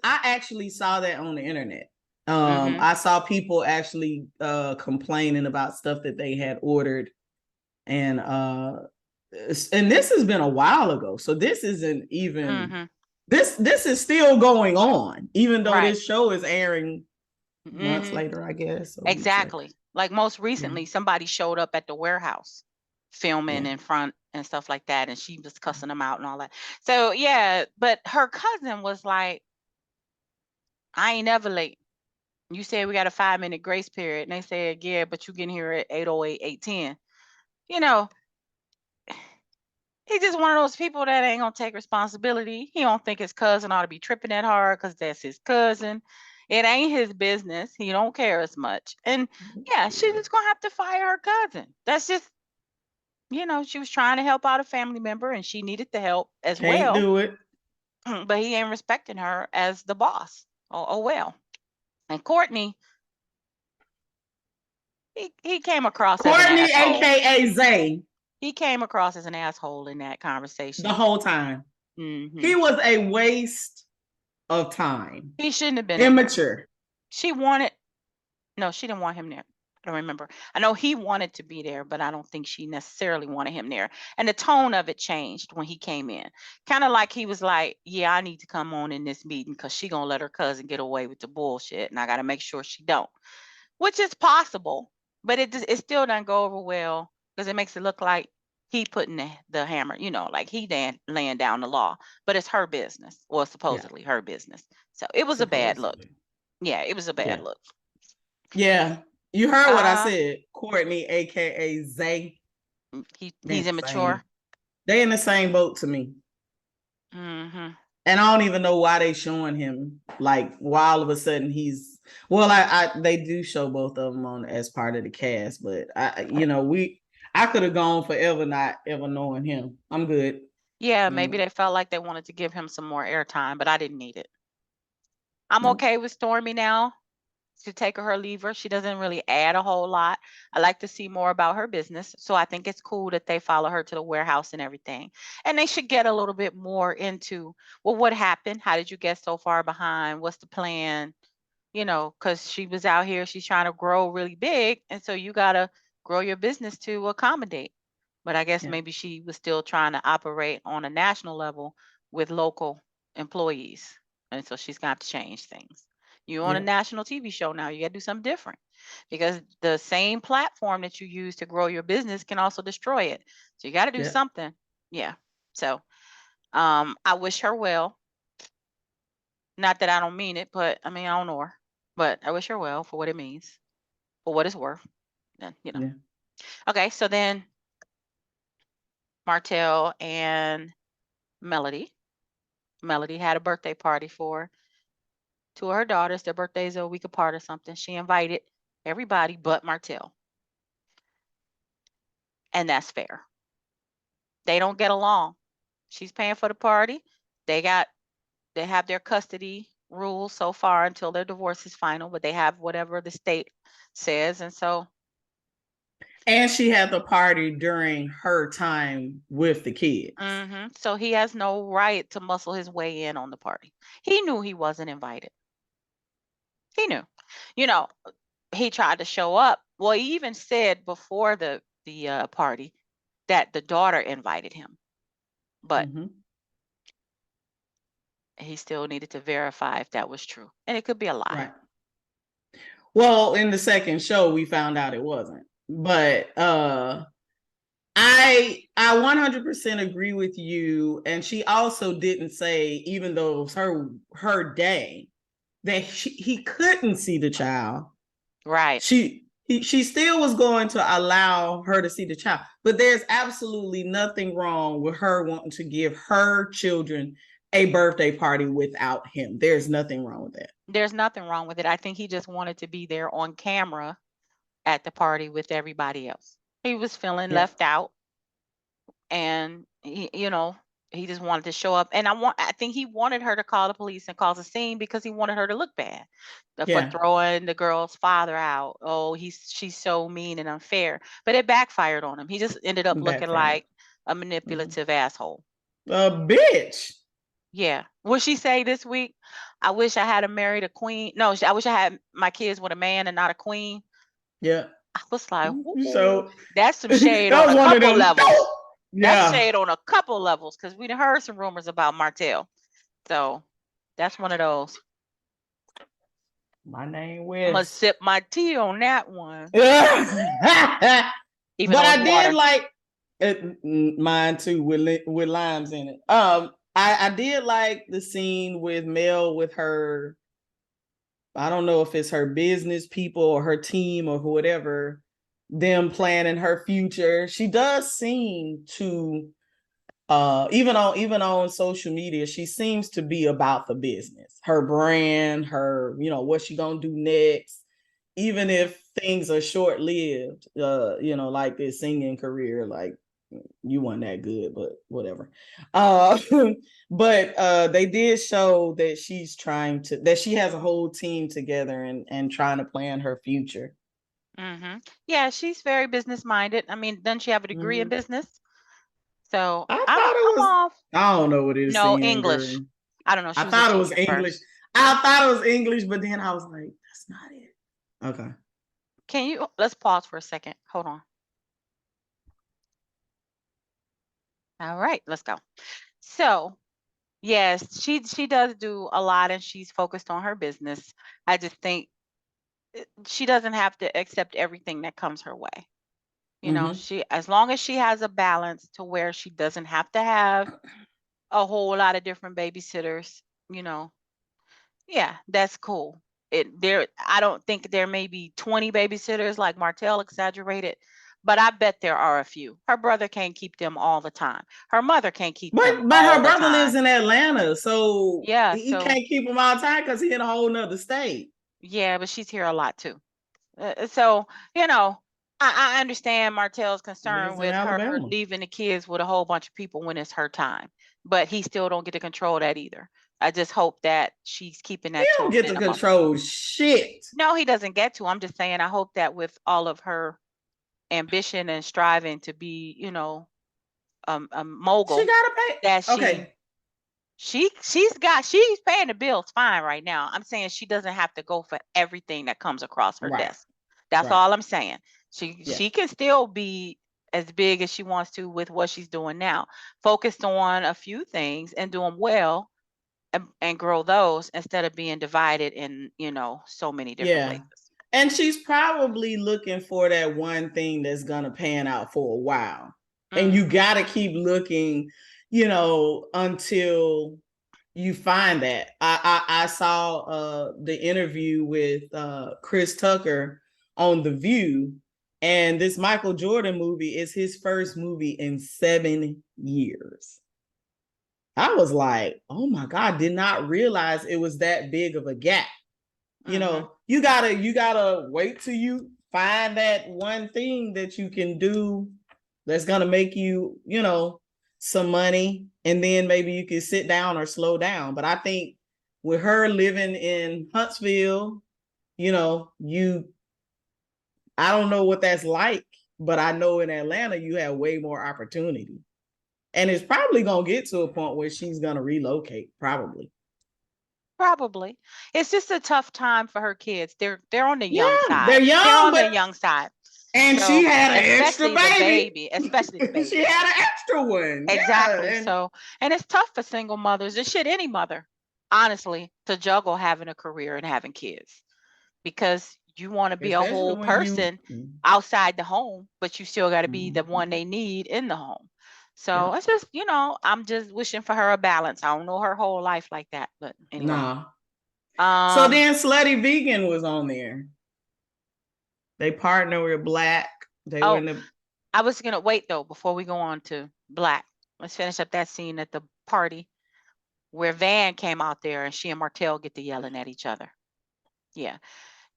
actually saw that on the internet. I saw people actually complaining about stuff that they had ordered, and this has been a while ago, so this isn't even this is still going on, even though this show is airing months later, I guess. Exactly. Like most recently, somebody showed up at the warehouse filming in front and stuff like that, and she was cussing them out and all that. So yeah, but her cousin was like, I ain't never late. You said we got a 5-minute grace period, and they said, yeah, but you getting here at 8:08, 8:10. He's just one of those people that ain't gonna take responsibility. He don't think his cousin ought to be tripping at her because that's his cousin. It ain't his business. He don't care as much. And yeah, she's just gonna have to fire her cousin. That's just, she was trying to help out a family member and she needed the help as well. Can't do it. But he ain't respecting her as the boss. Oh well. And Courtney, he came across as an asshole. AKA Zay. He came across as an asshole in that conversation. The whole time. He was a waste of time. He shouldn't have been immature. She didn't want him there. I don't remember. I know he wanted to be there, but I don't think she necessarily wanted him there. And the tone of it changed when he came in. Kind of like he was like, yeah, I need to come on in this meeting because she gonna let her cousin get away with the bullshit. And I got to make sure she don't. Which is possible. but it still doesn't go over well because it makes it look like he putting the hammer, like he laying down the law, but it's her business, or supposedly her business. So it was a bad look. Supposedly. Yeah, it was a bad look. Yeah. You heard what I said. Courtney, aka Zay. He's immature. They in the same boat to me. Mm-hmm. And I don't even know why they showing him. Like, why all of a sudden he's they do show both of them on as part of the cast, but I could have gone forever not ever knowing him. I'm good. Yeah, maybe they felt like they wanted to give him some more airtime, but I didn't need it. I'm okay with Stormy now. To take her or leave her. She doesn't really add a whole lot. I like to see more about her business. So I think it's cool that they follow her to the warehouse and everything. And they should get a little bit more into, well, what happened? How did you get so far behind? What's the plan? Because she was out here, she's trying to grow really big. And so you got to grow your business to accommodate. But I guess maybe she was still trying to operate on a national level with local employees. And so she's got to change things. You're on a national TV show now. You got to do something different because the same platform that you use to grow your business can also destroy it. So you got to do something. Yeah. So I wish her well. Not that I don't mean it, but I mean, I don't know her, but I wish her well for what it means, for what it's worth. And, Okay. So then Martell and Melody. Melody had a birthday party for two of her daughters. Their birthdays are a week apart or something. She invited everybody but Martell. And that's fair. They don't get along. She's paying for the party. They have their custody rules so far until their divorce is final, but they have whatever the state says. And she had the party during her time with the kids. Mm-hmm. So he has no right to muscle his way in on the party. He knew he wasn't invited. He knew. He tried to show up. Well, he even said before the party that the daughter invited him, but he still needed to verify if that was true, and it could be a lie. Right. Well, in the second show, we found out it wasn't, but I 100% agree with you. And she also didn't say, even though it was her day, that he couldn't see the child. Right. She still was going to allow her to see the child, but there's absolutely nothing wrong with her wanting to give her children a birthday party without him. There's nothing wrong with that. There's nothing wrong with it. I think he just wanted to be there on camera at the party with everybody else. He was feeling left out, and he just wanted to show up. And I think he wanted her to call the police and cause a scene because he wanted her to look bad for throwing the girl's father out. Oh, she's so mean and unfair. But it backfired on him. He just ended up looking like a manipulative asshole. A bitch. Yeah. What she say this week? I wish I had married a queen. No, I wish I had my kids with a man and not a queen. Yeah. I was like, so that's some shade on a couple levels. That's shade on a couple levels because we heard some rumors about Martell. So that's one of those. My name Wes. I'm gonna sip my tea on that one. Even but I did like mine too with limes in it. I did like the scene with Mel with her. I don't know if it's her business people or her team or whatever, them planning her future. She does seem to even on social media, she seems to be about the business, her brand, her, what she gonna do next, even if things are short-lived, like this singing career, like you weren't that good, but whatever. But they did show that that she has a whole team together and trying to plan her future. Mm-hmm. Yeah, she's very business minded. I mean, doesn't she have a degree in business? So I'm off. I don't know what it is. No, English. I don't know. I thought it was English. I thought it was English, but then I was like, that's not it. Okay. Let's pause for a second. Hold on. All right, let's go. So, yes, she does do a lot and she's focused on her business. I just think she doesn't have to accept everything that comes her way. You know, Mm-hmm. she, as long as she has a balance to where she doesn't have to have a whole lot of different babysitters, you know, yeah, that's cool. I don't think there may be 20 babysitters like Martell exaggerated, but I bet there are a few. Her brother can't keep them all the time. Her mother can't keep them But all her the brother lives time. in Atlanta, so Yeah, he so can't keep him all the time because he in a whole nother state. yeah, but she's here a lot too. So, you know, I understand Martell's concern Lives in with her Alabama. leaving the kids with a whole bunch of people when it's her time, but he still don't get to control that either. I just hope that she's keeping He that to don't a get to minimum. control shit. No, he doesn't get to. I'm just saying, I hope that with all of her ambition and striving to be, you know, a She mogul, gotta pay. that Okay, she's paying the bills fine right now. I'm saying she doesn't have to go for everything that comes across her right, desk. That's right. all I'm saying. Yeah, She can still be as big as she wants to with what she's doing now. Focused on a few things and doing well, and grow those instead of being divided in, you know, so many different yeah. places. And she's probably looking for that one thing that's gonna pan out for a while. And you Mhm. gotta keep looking, until you find that. I saw the interview with Chris Tucker on The View, and this Michael Jordan movie is his first movie in 7 years. I was like, oh my God, did not realize it was that big of a gap. Mhm. You gotta wait till you find that one thing that you can do that's gonna make you, some money, and then maybe you can sit down or slow down. But I think with her living in Huntsville, you I don't know what that's like, but I know in Atlanta you have way more opportunity. And it's probably gonna get to a point where she's gonna relocate, probably. Probably. It's just a tough time for her kids. They're on the young Yeah, they're side. They're young, on but the young side. and she So, had an extra especially the baby. baby, especially the She baby. had an extra one. Yeah. Exactly. And So, and it's tough for single mothers, and shit, any mother, honestly, to juggle having a career and having kids, because you want to be a especially whole when you person outside the home, but you still got to be the one Mhm. they need in the home. So Yep. it's just, you know, I'm just wishing for her a balance. I don't know her whole life like that, but anyway. Nah. So Um, then Slutty Vegan was on there. They partnered with Black. They were oh, in the I was gonna wait though before we go on to Black. Let's finish up that scene at the party where Van came out there and she and Martell get to yelling at each other. Yeah.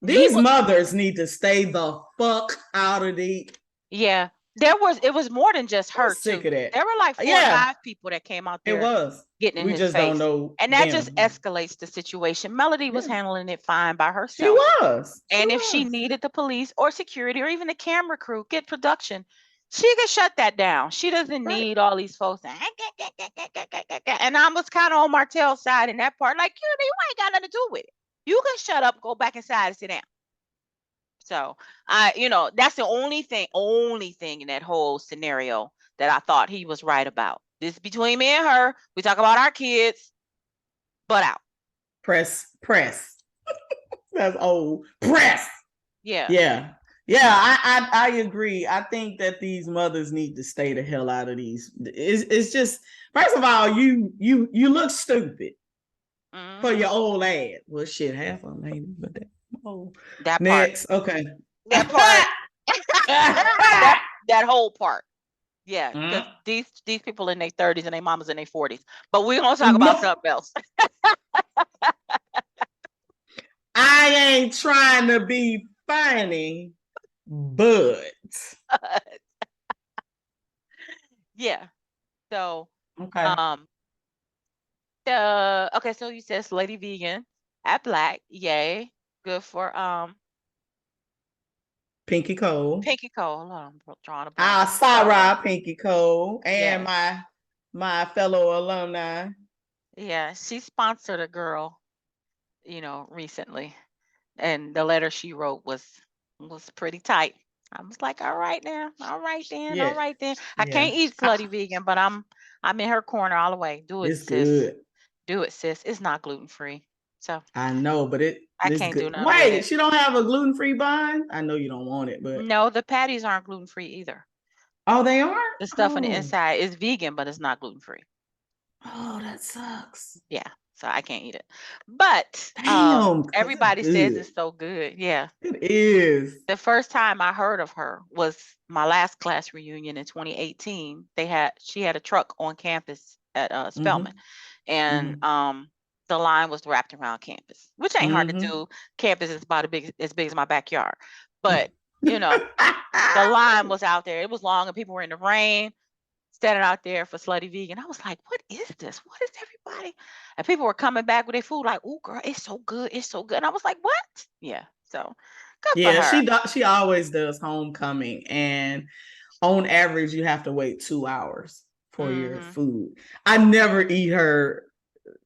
He these mothers need to stay the fuck out of the Yeah. It was more than just I'm her sick too. of that. There were like 4 or Yeah, 5 people that came out it there was. getting in We his just don't face. know And that just them. escalates the situation. Melody was Yeah. handling it fine by She herself. was. She And if she was. needed the police or security or even the camera crew, get production, she could shut that down. She doesn't Right. need all these folks. And I was kind of on Martell's side in that part. Like, you ain't got nothing to do with it. You can shut up, go back inside and sit down. So that's the only thing in that whole scenario that I thought he was right about. This is between me and her. We talk about our kids, but out. Press. That's old. Press. Yeah. Yeah. Yeah, I agree. I think that these mothers need to stay the hell out of these. It's just, first of all, you look stupid for Hmm. your old ass. Well, shit, half of them ain't, but that. Oh, That part. next, okay. That part. that whole part. Yeah, because these people in their 30s and their mamas in their 40s. But we're gonna talk about No, something else. I ain't trying to be funny, but Yeah. So okay. um okay, so you said Lady Vegan at Black. Yay. Good for Pinky Cole. Pinky Cole. Hold on, I'm drawing a blank. Sarah Pinky Cole and Yes. my fellow alumni. Yeah, she sponsored a girl, recently. And the letter she wrote was pretty tight. I was like, all right now, all right then, all Yeah, right then. I yeah. can't eat slutty vegan, but I'm in her corner all the way. Do it, It's sis. good. Do it, sis. It's not gluten free. So I know, but I it's can't do good. nothing with Wait, it. she don't have a gluten-free bun? I know you don't want it, but No, the patties aren't gluten free either. oh, they aren't? The stuff on the Oh. inside is vegan, but it's not gluten free. Oh, that sucks. Yeah, so I can't eat it. But Damn, because it's everybody says good. it's so good. Yeah. It is. The first time I heard of her was my last class reunion in 2018. She had a truck on campus at Spelman, Mm-hmm. and Mm-hmm. the line was wrapped around campus, which ain't hard to Mm-hmm. do. Campus is about as big as my backyard, but you know the line was out there. It was long, and people were in the rain standing out there for Slutty Vegan. I was like, what is this? What is everybody? And people were coming back with their food like, oh, girl, it's so good. It's so good. And I was like, what? Yeah. So good for Yeah, her. she always does homecoming, and on average, you have to wait 2 hours for your Mm-hmm. food. I never eat her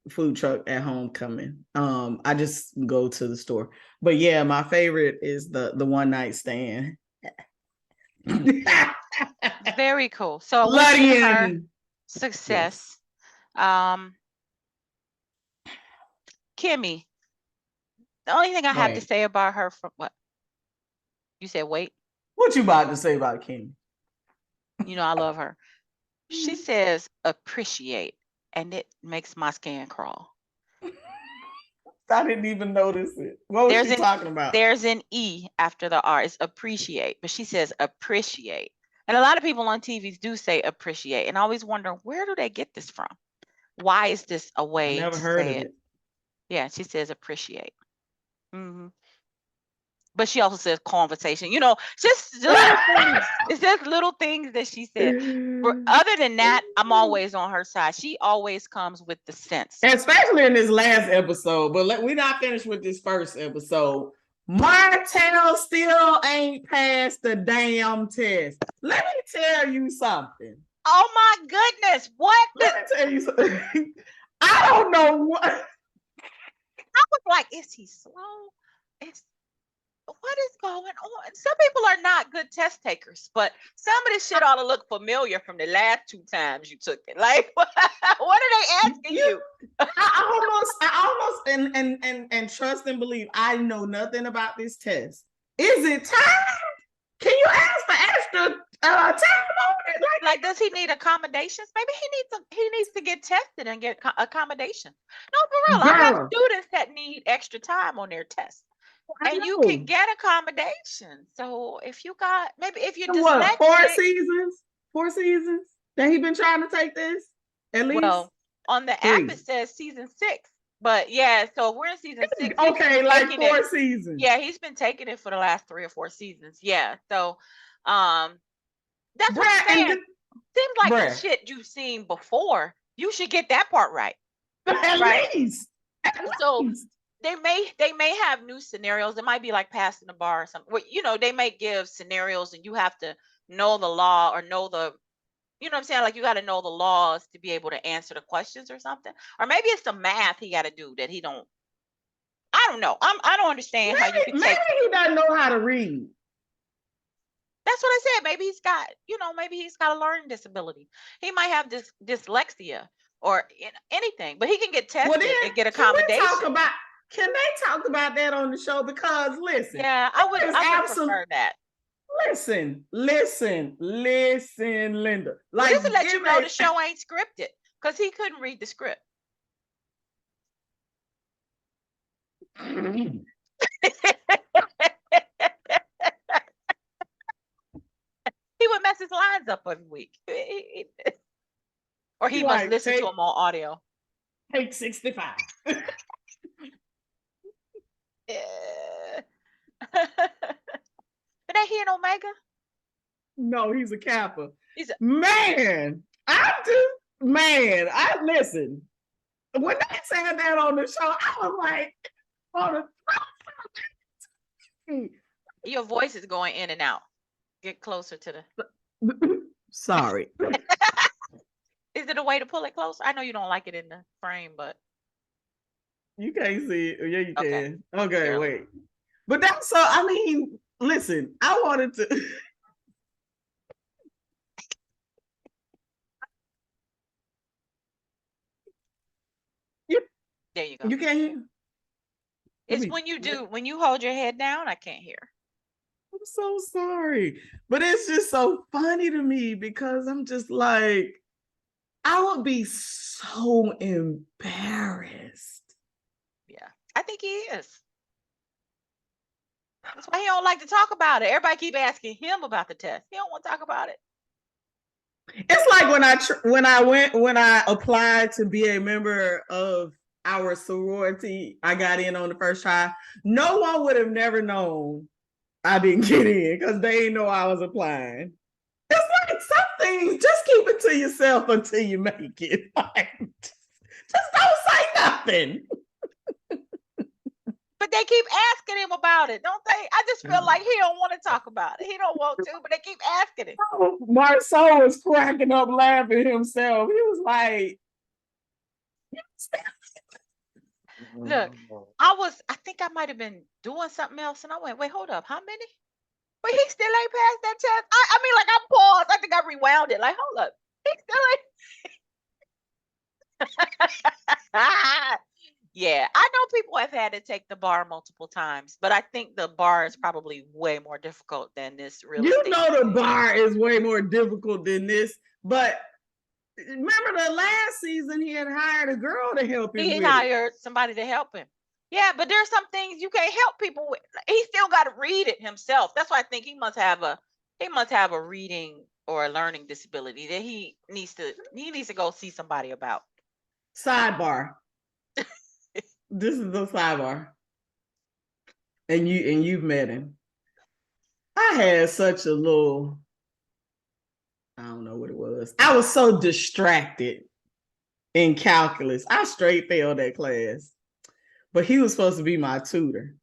food truck at homecoming. I just go to the store. But yeah, my favorite is the one night stand. Very cool. So wishing her Ludian. Yes. success. Um, Kimmy, the only thing I have to Wait. say about her from what you said, wait, What you about to say about Kim? you know, I love her. She says appreciate, and it makes my skin crawl. I didn't even notice it. What was There's she an talking about? there's an E after the R. It's appreciate, but she says appreciate. And a lot of people on TVs do say appreciate. And I always wonder, where do they get this from? Why is this a I way never to heard say of it? it. Yeah, she says appreciate. Hmm. But she also says conversation. You know, just little things. It's just little things that she said. Other than that, I'm always on her side. She always comes with the sense. Especially in this last episode, but we're not finished with this first episode. Martell still ain't passed the damn test. Let me tell you something. Oh my goodness. What? Let me tell you something. I don't know what. I was like, is he slow? Is what is going on? Some people are not good test takers, but some of this shit ought to look familiar from the last 2 times you took it. Like, what are they asking you? I almost and trust and believe I know nothing about this test. Is it time? Can you ask for extra time on it? Like, does he need accommodations? Maybe he needs to get tested and get accommodations. No, for real. I have Girl, students that need extra time on their tests. I And you know. can get accommodations. So if you got maybe if you're And what, 4 dyslexic, seasons? 4 seasons that he been trying to take this? At least well, on the app it 3. says season 6. But yeah, so if we're in season 6, he's been Okay, like taking it. 4 seasons. Yeah, he's been taking it for the last 3 or 4 seasons. Yeah. So that's what I'm Bruh, saying. Seems like the bruh. shit you've seen before. You should get that part right. At Right? least. So they may have new scenarios. It might be like passing the bar or something. Well, you know, they may give scenarios and you have to know the law or know the, you know what I'm saying? Like you got to know the laws to be able to answer the questions or something. Or maybe it's some math he got to do that he don't. I don't know. I don't understand how you could Maybe take. he doesn't know how to read. That's what I said. Maybe he's got, you know, maybe he's got a learning disability. He might have this dyslexia or anything, but he can get Well, then tested and get can we talk accommodation. about? Can they talk about that on the show? Because listen, Yeah, it's I would absolute. prefer that. Listen, Linda. Well, Like, this will let you give know it. the show ain't scripted because he couldn't read the script. He would mess his lines up every week. Or he must Like, listen to them on audio. take 65. Yeah. But ain't he an Omega? No, he's a Kappa. He's a, Man, I listen. When they said that on the show, I was like, on the your voice is going in and out. Get closer to sorry. Sorry. Is it a way to pull it closer? I know you don't like it in the frame, but You can't see it. Yeah, you okay. can. Okay, Barely. wait. But that's so, I mean, listen, I wanted to. There you go. You can't hear? It's when you hold your head down, I can't hear. I'm so sorry. But it's just so funny to me because I'm just like, I would be so embarrassed. Yeah, I think he is. That's why he don't like to talk about it. Everybody keep asking him about the test. He don't want to talk about it. It's like when I applied to be a member of our sorority, I got in on the first try. No one would have never known I didn't get in because they didn't know I was applying. It's like some things, just keep it to yourself until you make it. Like, just don't say nothing. But they keep asking him about it, don't they? I just feel like he don't want to talk about it. He don't want to, but they keep asking him. Marceau was cracking up laughing himself. He was like, look, I think I might have been doing something else, and I went, wait, hold up, how many? But he still ain't passed that test. I mean, like I paused. I think I rewound it. Like, hold up, he still ain't. Yeah, I know people have had to take the bar multiple times, but I think the bar is probably way more difficult than this real estate. You know, the bar is way more difficult than this. But remember the last season, he had hired a girl to help him. He hired somebody to help him. Yeah, but there's some things you can't help people with. He still got to read it himself. That's why I think he must have a reading or a learning disability that he needs to go see somebody about. Sidebar. This is the sidebar. And you've met him. I had such a little, I don't know what it was. I was so distracted in calculus. I straight failed that class. But he was supposed to be my tutor.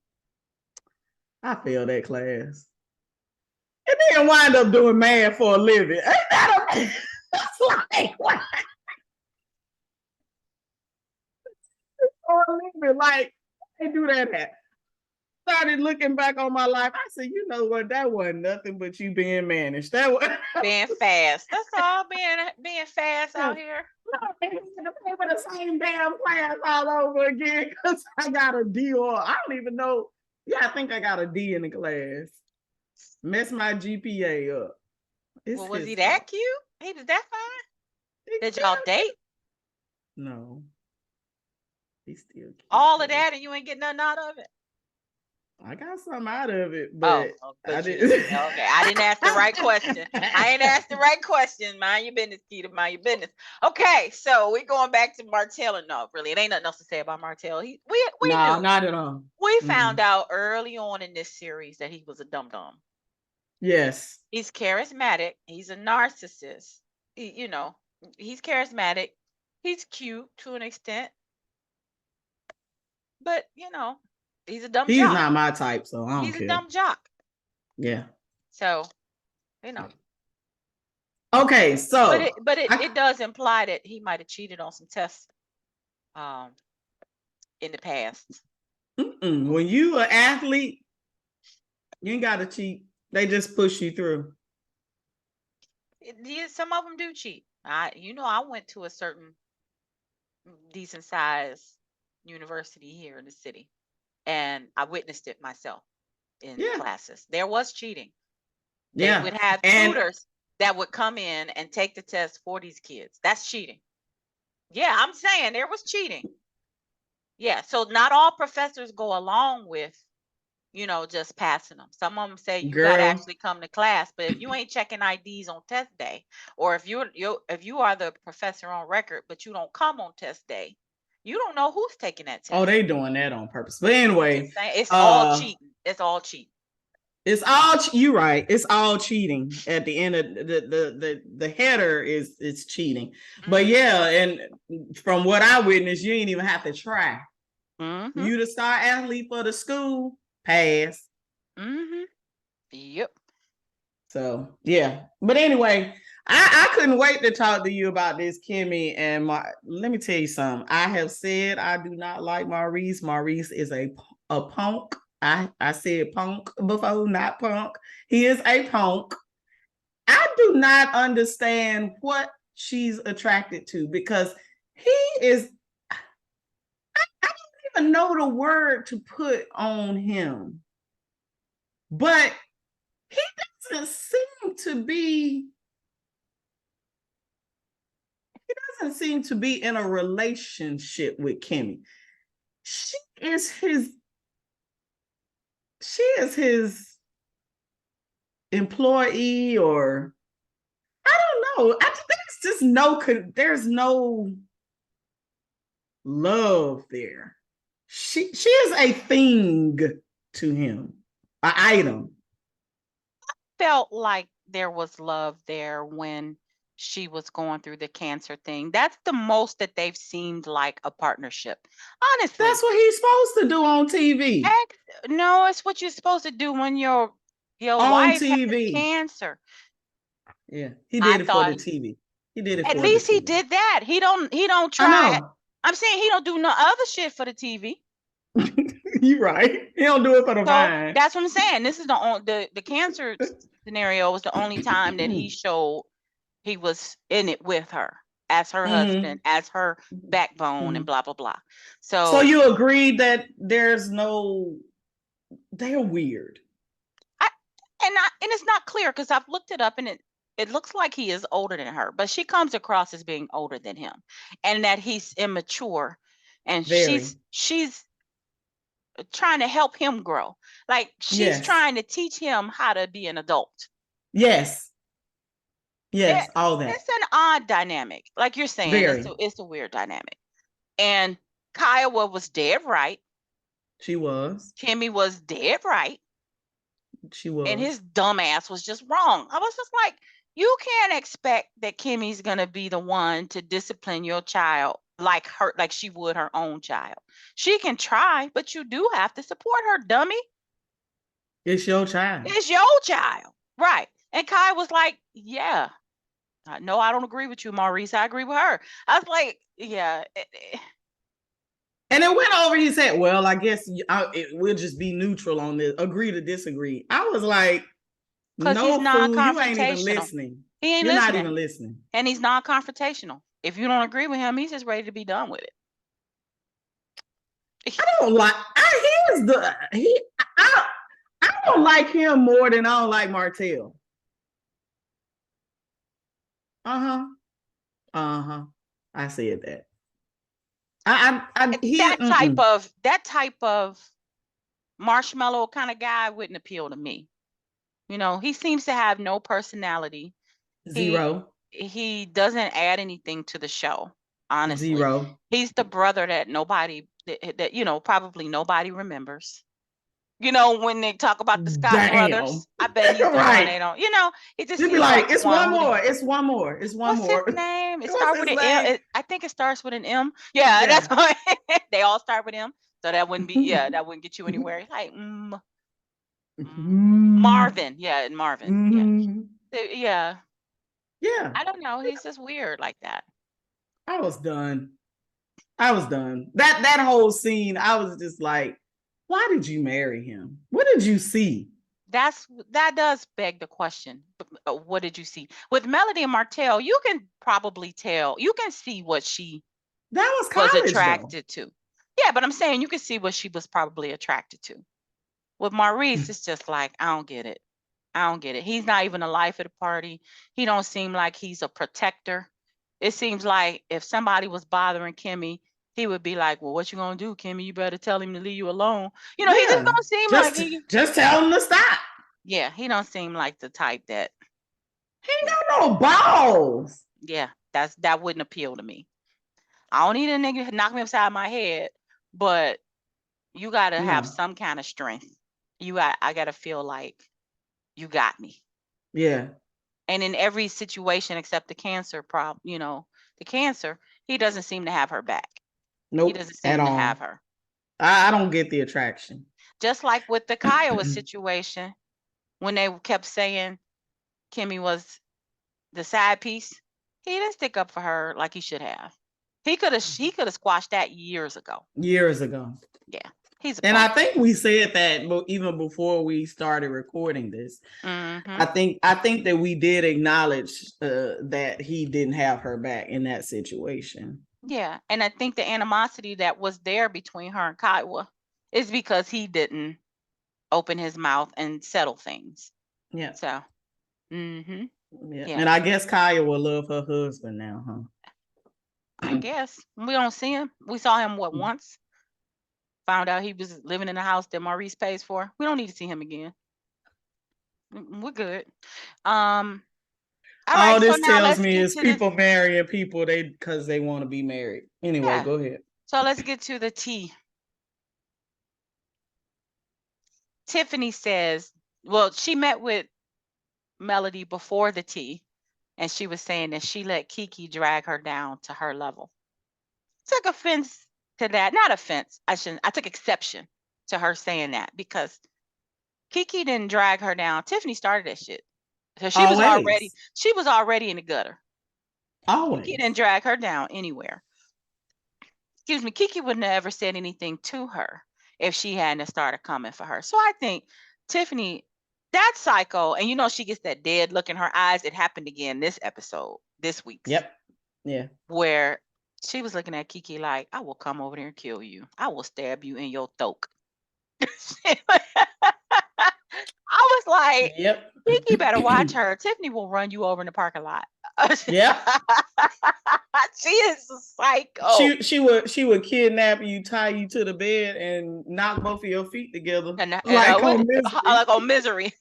I failed that class. And then wind up doing math for a living. Ain't that that's like, what? For a living, like, they do that at. Started looking back on my life. I said, you know what? That wasn't nothing but you being managed. That was being fast. That's all. Being fast out here. I pay for the same damn class all over again because I got a D or I don't even know. Yeah, I think I got a D in the class. Mess my GPA up. Well, was he that cute? He was that fine? Did y'all date? No. He's still cute. All of that and you ain't getting nothing out of it? I got something out of it, but I didn't. Okay, I didn't ask the right question. I ain't asked the right question. Mind your business, Keita. Mind your business. Okay, so we're going back to Martell. And no, really, it ain't nothing else to say about Martell. We knew. Not at all. We found out early on in this series that he was a dum-dum. Yes. He's charismatic. He's a narcissist. He's charismatic. He's cute to an extent. But, he's a dumb jock. He's not my type, so I don't care. He's a dumb jock. Yeah. So, Okay, so. But it does imply that he might have cheated on some tests in the past. When you an athlete, you ain't got to cheat. They just push you through. Some of them do cheat. I went to a certain decent size university here in the city, and I witnessed it myself in classes. There was cheating. They would have tutors that would come in and take the test for these kids. That's cheating. Yeah, I'm saying there was cheating. Yeah, so not all professors go along with just passing them. Some of them say you got to actually come to class, but if you ain't checking IDs on test day, or if you are the professor on record, but you don't come on test day, you don't know who's taking that test. Oh, they doing that on purpose. But anyway, it's all cheating. It's all cheating. It's all you're right. It's all cheating. At the end of the header is cheating. But yeah, and from what I witnessed, you ain't even have to try. You the star athlete for the school. Pass. Yep. So yeah, but anyway, I couldn't wait to talk to you about this, Kimmy. And let me tell you something. I have said I do not like Maurice. Maurice is a punk. I said punk before, not punk. He is a punk. I do not understand what she's attracted to because he is. I don't even know the word to put on him. But he doesn't seem to be in a relationship with Kimmy. She is his employee, or I don't know. There's no love there. She is a thing to him, an item. Felt like there was love there when she was going through the cancer thing. That's the most that they've seemed like a partnership. Honestly. That's what he's supposed to do on TV. No, it's what you're supposed to do when your on wife TV. has cancer. Yeah, he did it for the TV. He did it at for least the TV. He did that. He don't try. I know. I'm saying he don't do no other shit for the TV. You're right. He don't do it for the vine. That's what I'm saying. This is the cancer scenario was the only time that he showed he was in it with her as her husband, as her backbone, and blah blah blah. So you agree that they're weird. And it's not clear because I've looked it up, and it looks like he is older than her, but she comes across as being older than him, and that he's immature, and she's trying to help him grow. Like she's trying to teach him how to be an adult. Yes, all that. It's an odd dynamic, like you're saying. It's a weird dynamic. And Kiowa was dead right. She was. Kimmy was dead right. She was. And his dumb ass was just wrong. I was just like, you can't expect that Kimmy's gonna be the one to discipline your child like she would her own child. She can try, but you do have to support her, dummy. It's your child. It's your child. Right. And Kai was like, yeah. No, I don't agree with you, Maurice. I agree with her. I was like, yeah. And it went over. He said, well, I guess we'll just be neutral on this. Agree to disagree. I was like, no, fool, you ain't even listening. You're not even listening. And he's non-confrontational. If you don't agree with him, he's just ready to be done with it. I don't like him more than I don't like Martell. I said that. That type of marshmallow kind of guy wouldn't appeal to me. You know, he seems to have no personality. Zero. He doesn't add anything to the show, honestly. Zero. He's the brother that probably nobody remembers. You know, when they talk about the Scott brothers, I bet he's the one they don't. You know, it just be like, it's one more. It's one more. It's one more. What's his name? It starts with an M. I think it starts with an M. Yeah. That's why they all start with M. So that wouldn't be. Yeah, that wouldn't get you anywhere. It's like Marvin. Yeah, and Marvin. Yeah. I don't know. He's just weird like that. I was done. That whole scene, I was just like, why did you marry him? What did you see? That does beg the question. What did you see? With Melody and Martell, you can probably tell. You can see what she was attracted to. Yeah, but I'm saying you can see what she was probably attracted to. With Maurice, it's just like, I don't get it. He's not even a life of the party. He don't seem like he's a protector. It seems like if somebody was bothering Kimmy, he would be like, well, what you gonna do, Kimmy? You better tell him to leave you alone. You know, he just don't seem like just tell him to stop. Yeah, he don't seem like the type that he ain't got no balls. Yeah, that wouldn't appeal to me. I don't need a nigga to knock me upside my head, but you gotta have some kind of strength. I gotta feel like you got me. Yeah. And in every situation except the cancer problem, the cancer, he doesn't seem to have her back. Nope. He doesn't seem to have her. I don't get the attraction. Just like with the Kiowa situation, when they kept saying Kimmy was the side piece, he didn't stick up for her like he should have. He could have squashed that years ago. Yeah. And I think we said that even before we started recording this. I think that we did acknowledge that he didn't have her back in that situation. Yeah, and I think the animosity that was there between her and Kaiwa is because he didn't open his mouth and settle things. Yeah. So, mm-hmm. Yeah. Yeah, And I guess Kaya will love her husband now, huh? I guess. We don't see him. We saw him, what, once? Found out he was living in a house that Maurice pays for. We don't need to see him again. We're good. All All right, so this now tells let's me get is to this. people marrying people because they want to be married. Anyway, Yeah. go ahead. So let's get to the tea. Tiffany says, well, she met with Melody before the tea, and she was saying that she let Kiki drag her down to her level. Took offense to that. Not offense. I took exception to her saying that because Kiki didn't drag her down. Tiffany started that shit. So she was already in the gutter. Always. Kiki didn't drag her down anywhere. Excuse me, Kiki would never said anything to her if she hadn't started coming for her. So I think Tiffany, that psycho, and you know she gets that dead look in her eyes. It happened again this episode, this week's. Yep. Yeah. Where she was looking at Kiki like, I will come over there and kill you. I will stab you in your throat. I was like, yep. Kiki better watch her. Tiffany will run you over in the parking lot. Yeah. She is a psycho. She would kidnap you, tie you to the bed, and knock both of your feet together, like on Misery.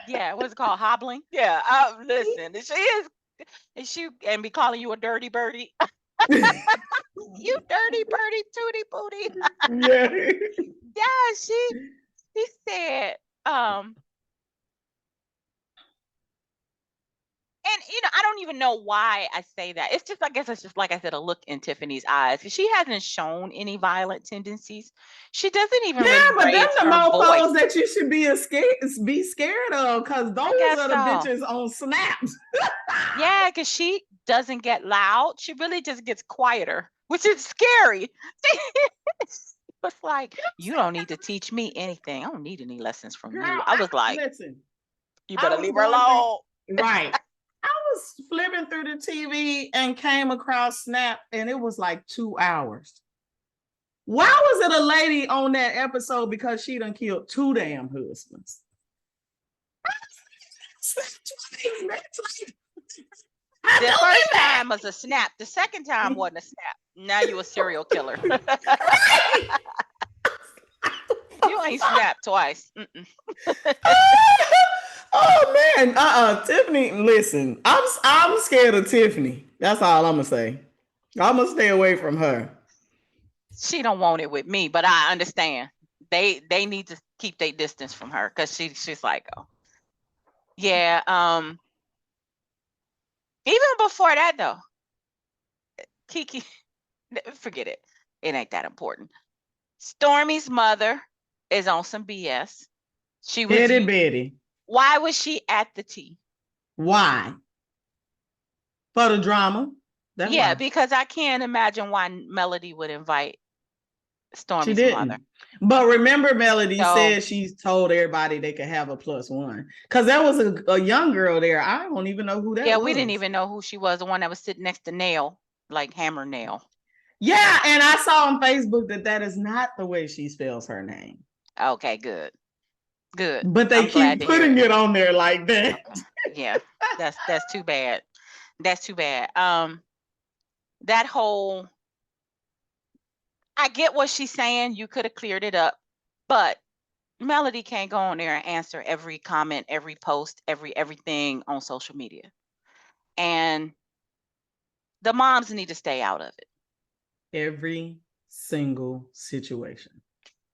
Yeah, what's it called? Hobbling. Yeah. Listen, she is, and be calling you a dirty birdie. You dirty birdie, tootie booty. Yeah. Yeah, she said, and I don't even know why I say that. It's just, I guess it's just like I said, a look in Tiffany's eyes. She hasn't shown any violent tendencies. She doesn't even really but raise them the her voice. mofos that you should be scared of, because those are the bitches on snaps. Yeah, because she doesn't get loud. She really just gets quieter, which is scary. It's like, you don't need to teach me anything. I don't need any lessons from Girl, you. I was like, listen, you better leave her alone. Right. I was flipping through the TV and came across Snap, and it was like 2 hours. Why was it a lady on that episode? Because she done killed 2 damn husbands. The first time was a snap. The second time wasn't a snap. Now you a serial killer. You ain't snapped twice. Oh man, Tiffany, listen, I'm scared of Tiffany. That's all I'm gonna say. I'm gonna stay away from her. She don't want it with me, but I understand. They need to keep their distance from her because she's like, oh. Yeah. Even before that though, Kiki, forget it. It ain't that important. Stormy's mother is on some BS. She was Betty. Why was she at the tea? Why? For the drama. That's why. Because I can't imagine why Melody would invite Stormy's mother. But remember, Melody said she's told everybody they could have a +1. Because there was a young girl there. I don't even know who that was. Yeah, we didn't even know who she was. The one that was sitting next to Nail, like Hammer Nail. Yeah, and I saw on Facebook that is not the way she spells her name. Okay, good. But they keep putting it on there like that. Yeah, that's too bad. That's too bad. That whole, I get what she's saying. You could have cleared it up, but Melody can't go on there and answer every comment, every post, everything on social media. And the moms need to stay out of it. Every single situation.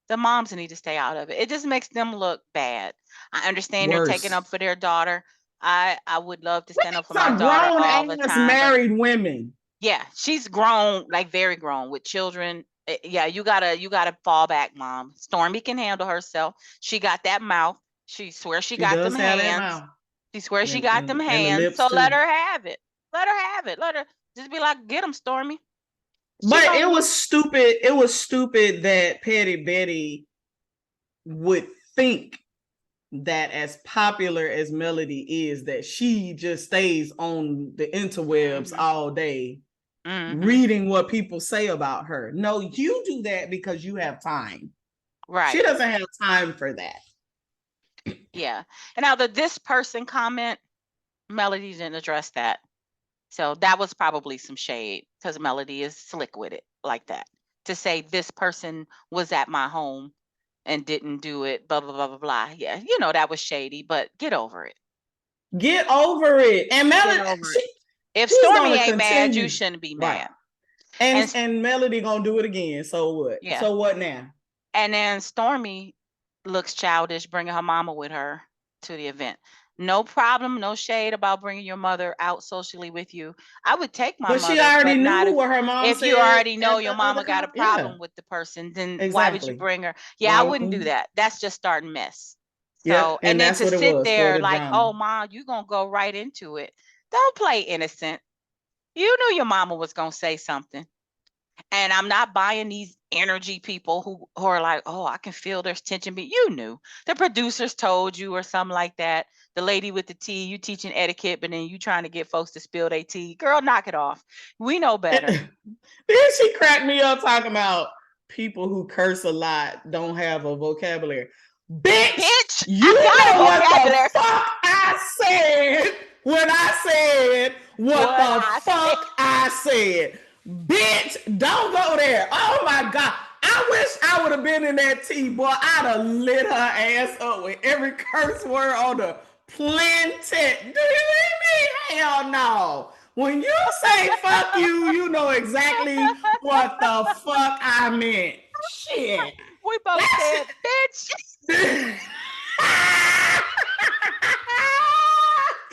The moms need to stay out of it. It just makes them look bad. I understand they're taking up for their daughter. I would love to stand up for my daughter all the time. Married women. Yeah, she's grown, like very grown with children. Yeah, you gotta fall back, mom. Stormy can handle herself. She got that mouth. She swears she got them hands. She swears she got them hands. So let her have it. Let her have it. Let her just be like, get them, Stormy. But it was stupid. It was stupid that Petty Betty would think that, as popular as Melody is, that she just stays on the interwebs all day reading what people say about her. No, you do that because you have time. Right. She doesn't have time for that. Yeah. And now the this person comment, Melody didn't address that. So that was probably some shade because Melody is slick with it like that. To say this person was at my home and didn't do it, blah, blah, blah, blah, blah. Yeah, you know, that was shady, but get over it. Get over it. And Melody, if Stormy ain't mad, you shouldn't be mad. Right. And Melody gonna do it again. So what? Yeah. So what now? And then Stormy looks childish bringing her mama with her to the event. No problem, no shade about bringing your mother out socially with you. I would take my mother. But she already knew what her mom said. If you already know your mama got a problem with the person, then why would you bring her? Yeah, I wouldn't do that. That's just starting mess. So, and then to sit there like, oh, Mom, you going to go right into it. Don't play innocent. You knew your mama was going to say something. And I'm not buying these energy people who are like, oh, I can feel there's tension. But you knew. The producers told you or something like that. The lady with the tea, you teaching etiquette, but then you trying to get folks to spill their tea. Girl, knock it off. We know better. Then she cracked me up talking about people who curse a lot don't have a vocabulary. Bitch, you know what the fuck I said when I said what the fuck I said. Bitch, don't go there. Oh my God. I wish I would have been in that tea, boy. I'd have lit her ass up with every curse word on the planet. Do you hear me? Hell no. When you say fuck you, you know exactly what the fuck I meant. Shit. We both said, bitch.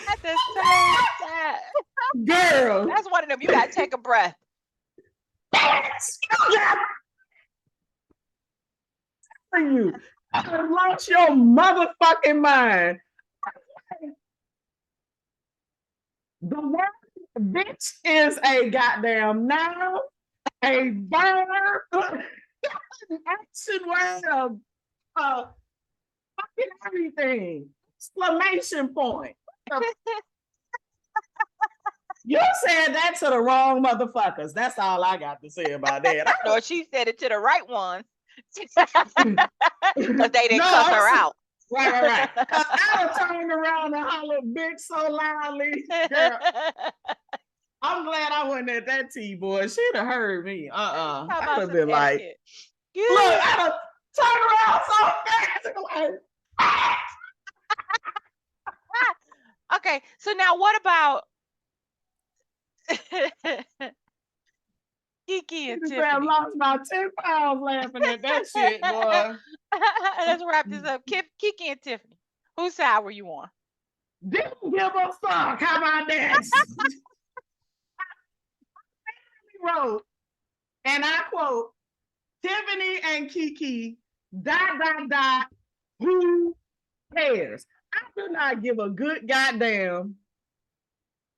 At the same time. Girl. That's one of them. You got to take a breath. For you. I lost your motherfucking mind. The word bitch is a goddamn noun, a verb, an action word of fucking everything. Exclamation point. You said that to the wrong motherfuckers. That's all I got to say about that. No, she said it to the right ones. Because they didn't cuss her out. Right. I turned around and hollered bitch so loudly. Girl, I'm glad I wasn't at that tea, boy. She'd have heard me. I'd have been like, look, I'd have turned around so fast. Okay, so now what about Kiki and Tiffany? I lost about 10 pounds laughing at that shit, boy. Let's wrap this up. Kiki and Tiffany, whose side were you on? Didn't give a fuck. How about that? Wrote, and I quote, Tiffany and Kiki, ... who cares? I do not give a good goddamn.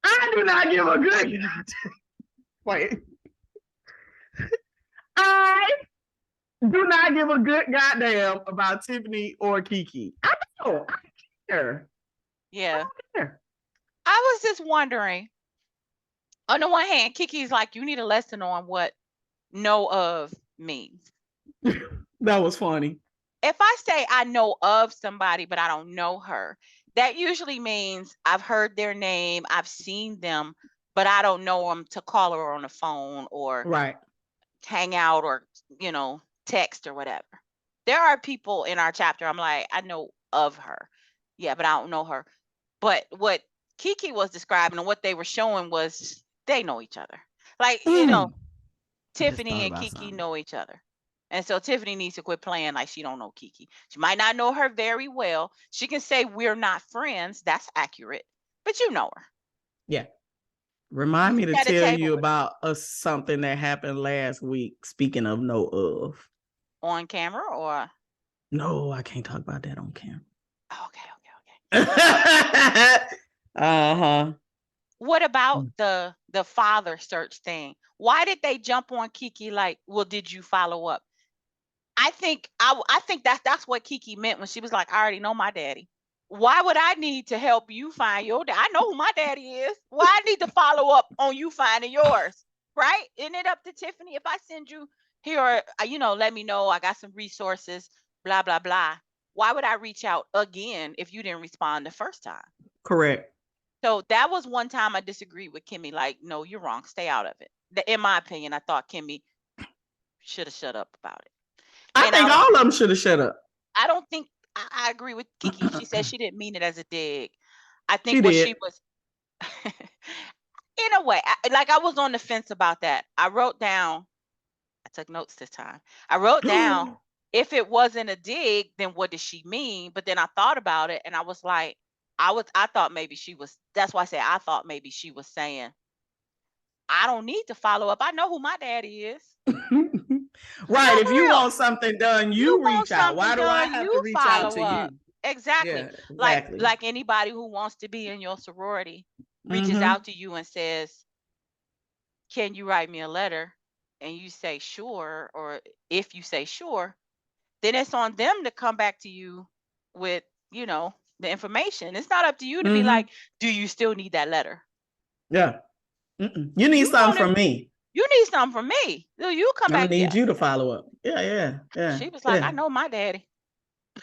I do not give a good goddamn. Wait. I do not give a good goddamn about Tiffany or Kiki. I don't care. Yeah. I was just wondering, on the one hand, Kiki's like, you need a lesson on what know of means. That was funny. If I say I know of somebody, but I don't know her, that usually means I've heard their name, I've seen them, but I don't know them to call her on the phone or hang out or, text or whatever. There are people in our chapter, I'm like, I know of her. Yeah, but I don't know her. But what Kiki was describing and what they were showing was they know each other. Like, Tiffany and Kiki know each other. And so Tiffany needs to quit playing like she don't know Kiki. She might not know her very well. She can say we're not friends. That's accurate. But you know her. Yeah. Remind me to tell you about something that happened last week. Speaking of know of. On camera or? No, I can't talk about that on camera. Okay. Uh-huh. What about the father search thing? Why did they jump on Kiki like, well, did you follow up? I think that's what Kiki meant when she was like, I already know my daddy. Why would I need to help you find your dad? I know who my daddy is. Why I need to follow up on you finding yours? right? Isn't it up to Tiffany? If I send you here, let me know, I got some resources, blah, blah, blah. Why would I reach out again if you didn't respond the first time? Correct. So that was one time I disagreed with Kimmy. Like, no, you're wrong. Stay out of it. In my opinion, I thought Kimmy should have shut up about it. I And think all of them should have shut up. I don't think I agree with Kiki. She said she didn't mean it as a dig. I think She what did. she was, in a way, I was on the fence about that. I took notes this time. I wrote down, if it wasn't a dig, then what does she mean? But then I thought about it and I was like, I thought maybe she was, that's why I said I thought maybe she was saying, I don't need to follow up. I know who my daddy is. Right. No, If for you real. want something done, You you want reach out. something Why do I done, have to you reach out follow to you? up. Exactly. Yeah, exactly. Like anybody who wants to be in your sorority reaches Mhm. out to you and says, can you write me a letter? And you say sure, or if you say sure, then it's on them to come back to you with, the information. It's not up to you to be like, do you still need that letter? Yeah. You need You something don't from me. You need something from me. So you come I'm gonna back. need Yeah. you to follow up. Yeah. She was like, I know my daddy.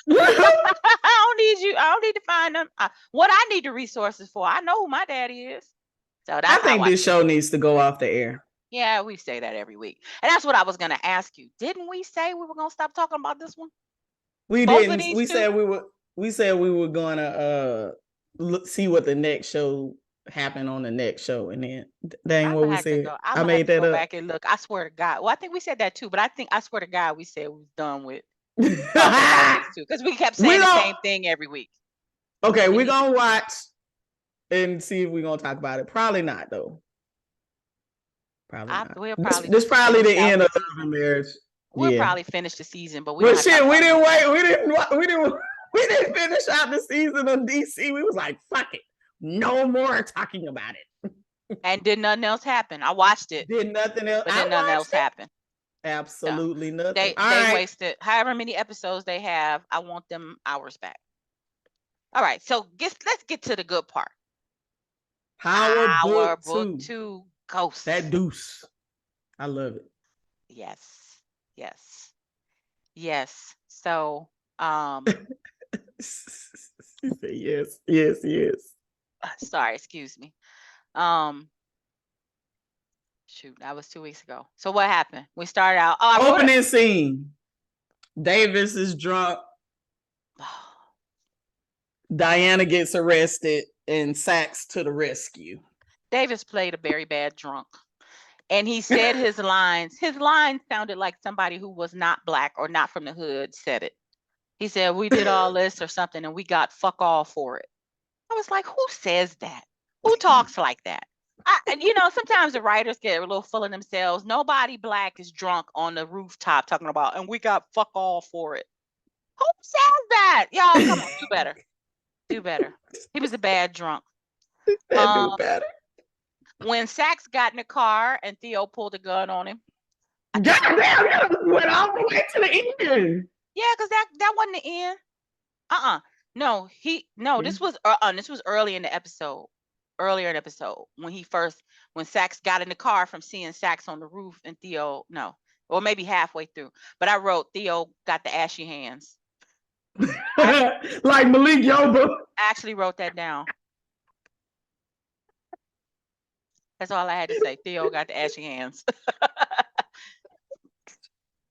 Yeah. I don't need you. I don't need to find them. What I need the resources for, I know who my daddy is. So I that's how think this show needs to go off the air. Yeah, we say that every week. And that's what I was going to ask you. Didn't we say we were going to stop talking about this one? We Both of didn't. these We two? said we were gonna see what the next show happened on the next show, and then dang what we said. I'm I gonna have made to that go up. back and look. I swear to God. Well, I think we said that too, but I swear to God we said we was done with talking about these two because we kept saying the same thing every week. Okay, we're gonna watch and see if we're gonna talk about it. Probably not though. Probably not. We'll probably This probably the finish out end the of the season. marriage. We'll Yeah. probably finish the season, but we Well, don't have to shit, talk we about didn't it. wait. We didn't finish out the season of DC. We was like, fuck it, no more talking about it. And did nothing else happen? I watched it. Did nothing else. But then nothing else happened. Absolutely nothing. They right. wasted however many episodes they have. I want them hours back. All right, so let's get to the good part. Power Book Book 2 Ghosts. That deuce. I love it. Yes. So yes. Sorry, excuse me. Shoot, that was 2 weeks ago. So what happened? We started out. Opening scene. Davis is drunk. Diana gets arrested and Sax to the rescue. Davis played a very bad drunk. And he said his lines. His lines sounded like somebody who was not Black or not from the hood said it. He said, we did all this or something and we got fuck all for it. I was like, who says that? Who talks like that? Sometimes the writers get a little full of themselves. Nobody Black is drunk on the rooftop talking about, and we got fuck all for it. Who says that? Y'all, come on, do better. He was a bad drunk. Do better. When Sax got in the car and Theo pulled a gun on him. Goddamn, went all the way to the end. Yeah, because that wasn't the end. This was early in the episode. Earlier in the episode when Sax got in the car from seeing Sax on the roof and Theo, or maybe halfway through. But I wrote Theo got the ashy hands. Like Malik Yoba. I actually wrote that down. That's all I had to say. Theo got the ashy hands.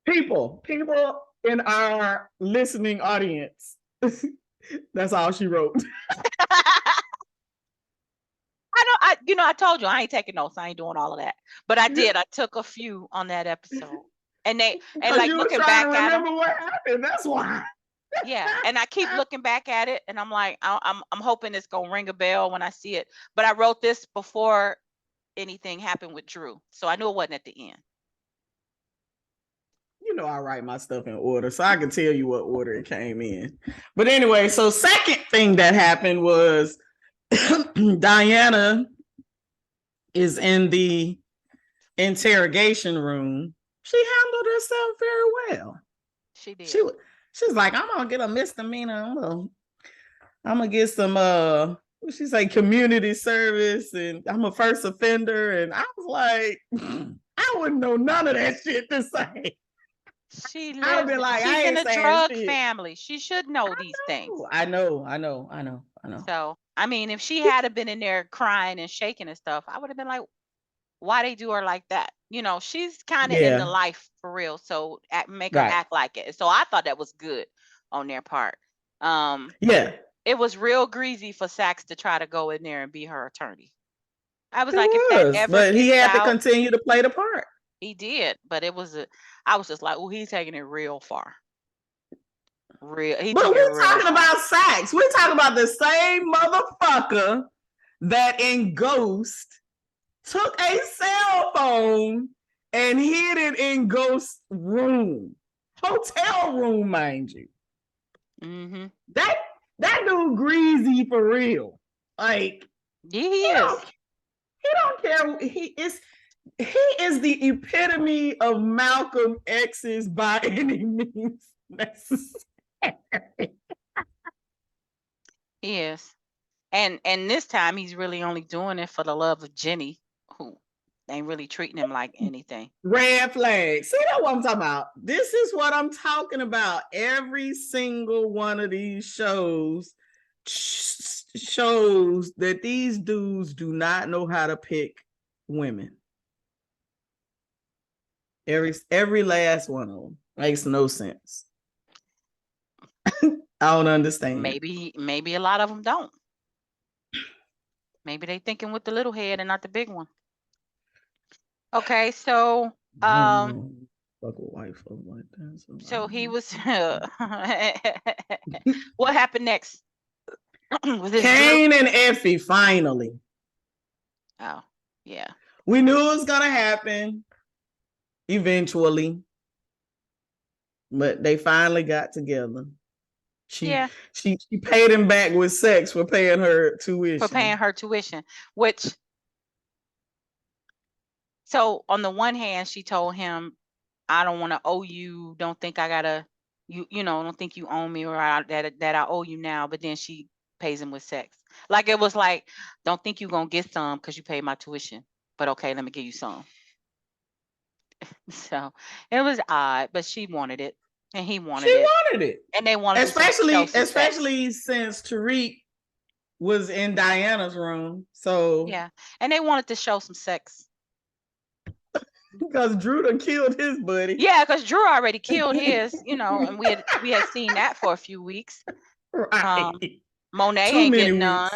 People in our listening audience. That's all she wrote. I told you I ain't taking notes. I ain't doing all of that. But I did. I took a few on that episode. And like looking back at them. What happened. That's why. Yeah, and I keep looking back at it, and I'm like, I'm hoping it's gonna ring a bell when I see it. But I wrote this before anything happened with Drew, so I knew it wasn't at the end. I write my stuff in order, so I can tell you what order it came in. But anyway, so second thing that happened was Diana is in the interrogation room. She handled herself very well. She did. She's like, I'm gonna get a misdemeanor. I'm gonna get some She's like community service, and I'm a first offender, and I was like, I wouldn't know none of that shit to say. She I'd have lives, been like, she's I in ain't a saying drug shit. family. She should know these things. I know. So, I mean, if she had been in there crying and shaking and stuff, I would have been like, why they do her like that? You know, she's kind of in the Yeah, life for real. So make her right. act like it. So I thought that was good on their part. Yeah, It was real greasy for Sachs to try to go in there and be her attorney. I was like, if it that was, ever but he gets had to out, continue to play the part. he did. But I was just like, oh, he's taking it real far. He But took it we're real talking far. about Sachs. We're talking about the same motherfucker that in Ghost took a cell phone and hid it in Ghost room, hotel room, mind you. Mm-hmm. That dude greasy for real. Like Yeah, he is. He don't care. He is the epitome of Malcolm X's by any means necessary. He is. And this time he's really only doing it for the love of Jenny, who ain't really treating him like anything. Red flag. See, that's what I'm talking about. This is what I'm talking about. Every single one of these shows shows that these dudes do not know how to pick women. Every last one of them makes no sense. I don't understand. Maybe a lot of them don't. Maybe they thinking with the little head and not the big one. Okay, so fuck a white folk like that. So he was. What happened next? Was this Kane and Effie finally? Oh, yeah. We knew it was gonna happen eventually, but they finally got together. She paid him back with sex for paying her tuition. Which, so on the one hand, she told him, I don't want to owe you, don't think I gotta, don't think you owe me, or that I owe you now. But then she pays him with sex. Like, it was like, don't think you gonna get some because you paid my tuition, but okay, let me give you some. So it was odd, but she wanted it and he wanted it. Wanted it. And they wanted especially since Tariq was in Diana's room. So yeah, and they wanted to show some sex. Because Drew done killed his buddy. Yeah, because Drew already killed his, and we had seen that for a few weeks. Right. Monet ain't getting none.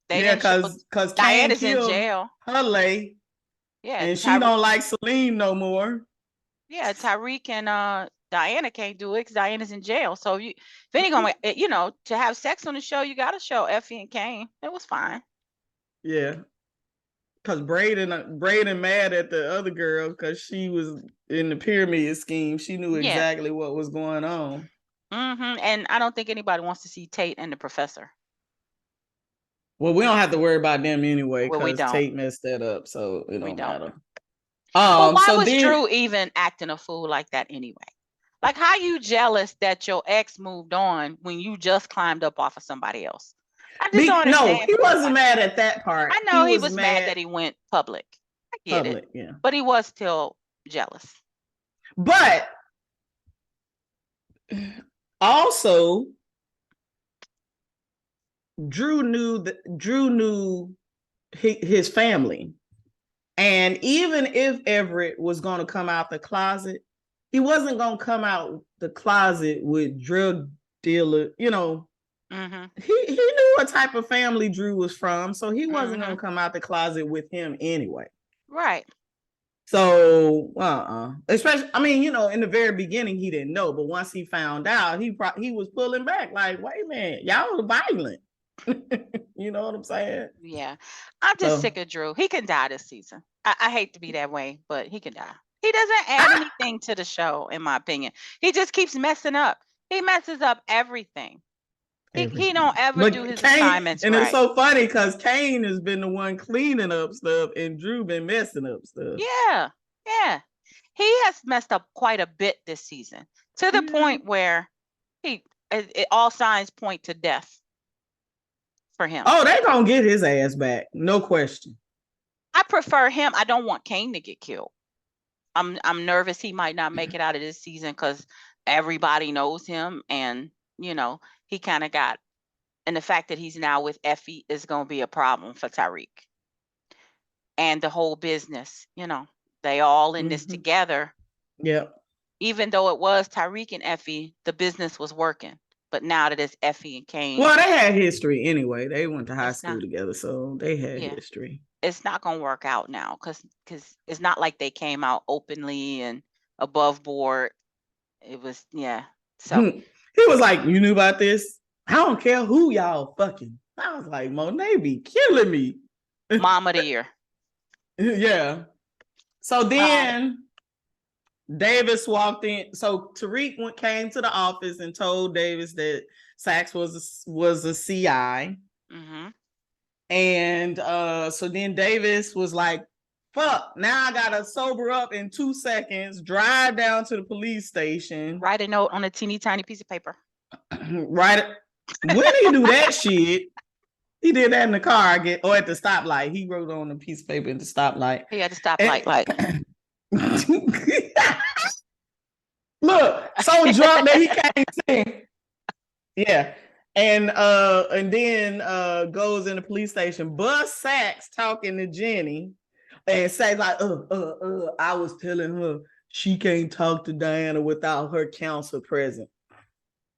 Because Diana's in jail. Holla. Yeah, and she don't like Celine no more. Yeah, Tariq and Diana can't do it because Diana's in jail. So if any gonna, to have sex on the show, you got to show Effie and Kane. It was fine. Yeah, because Braden mad at the other girl because she was in the pyramid scheme. She knew exactly what was going on. And I don't think anybody wants to see Tate and the professor. Well, we don't have to worry about them anyway because Tate messed that up, so it don't matter. But why was Drew even acting a fool like that anyway? Like, how you jealous that your ex moved on when you just climbed up off of somebody else? I just don't understand. No, he wasn't mad at that part. I know he was mad that he went public. I get it. Yeah. But he was still jealous. But also, Drew knew his family. And even if Everett was going to come out the closet, he wasn't going to come out the closet with drug dealer, He knew what type of family Drew was from, so he wasn't going to come out the closet with him anyway. Right. So, especially, in the very beginning, he didn't know, but once he found out, he was pulling back like, wait a minute, y'all are violent. You know what I'm saying? Yeah. I'm just sick of Drew. He can die this season. I hate to be that way, but he can die. He doesn't add anything to the show, in my opinion. He just keeps messing up. He messes up everything. He don't ever do his assignments and right. It's so funny because Kane has been the one cleaning up stuff and Drew been messing up stuff. Yeah. He has messed up quite a bit this season, to the point where all signs point to death. for him. Oh, they gonna get his ass back, no question. I prefer him. I don't want Kane to get killed. I'm nervous he might not make it out of this season because everybody knows him, and he kind of got, and the fact that he's now with Effie is going to be a problem for Tariq and the whole business. They all in this together. Yep. Even though it was Tariq and Effie, the business was working. But now that it's Effie and Kane, well, they had history anyway. They went to high school together, so they had history. It's not gonna work out now because it's not like they came out openly and above board. It was So he was like, "You knew about this? I don't care who y'all fucking." I was like, "Monet be killing me." Mom of the year. Yeah. So then Davis walked in. So Tariq came to the office and told Davis that Saxe was a CI. And so then Davis was like, fuck, now I gotta sober up in 2 seconds, drive down to the police station. Write a note on a teeny tiny piece of paper. Right. When did he do that shit? He did that in the car, or at the stoplight. He wrote on a piece of paper at the stoplight. He had to stoplight, like. Look, so drunk that he can't sing. Yeah. And then goes in the police station, bust Saxe talking to Jenny, and say like, I was telling her she can't talk to Diana without her counsel present.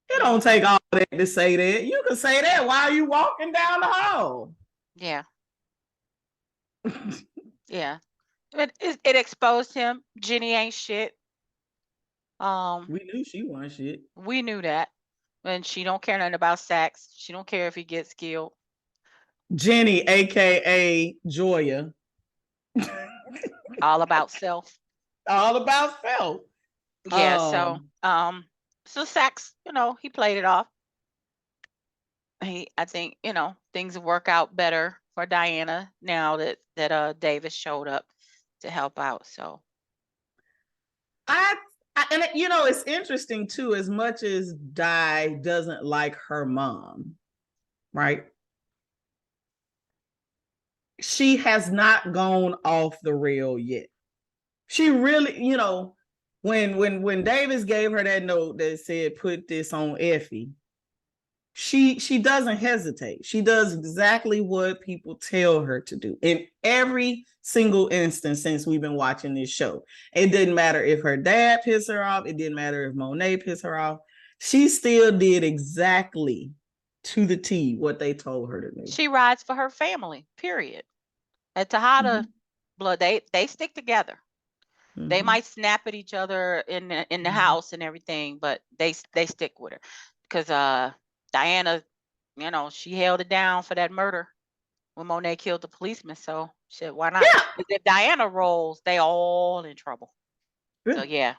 It don't take all that to say that. You can say that while you walking down the hall. Yeah. Yeah. It exposed him. Jenny ain't shit. We knew she wasn't shit. We knew that. And she don't care nothing about Saxe. She don't care if he gets killed. Jenny, aka Joya. All about self. All about self. Yeah. So Saxe, he played it off. I think, things work out better for Diana now that Davis showed up to help out. So and it's interesting too, as much as Di doesn't like her mom, right? She has not gone off the rail yet. She really, when Davis gave her that note that said put this on Effie, she doesn't hesitate. She does exactly what people tell her to do in every single instance since we've been watching this show. It didn't matter if her dad pissed her off. It didn't matter if Monet pissed her off. She still did exactly to the T what they told her to do. She rides for her family, period. At Tejada blood, they stick together. They might snap at each other in the house and everything, but they stick with her because Diana, she held it down for that murder when Monet killed the policeman. So shit, why not? Yeah. If Diana rolls, they all in trouble. Yeah. So yeah.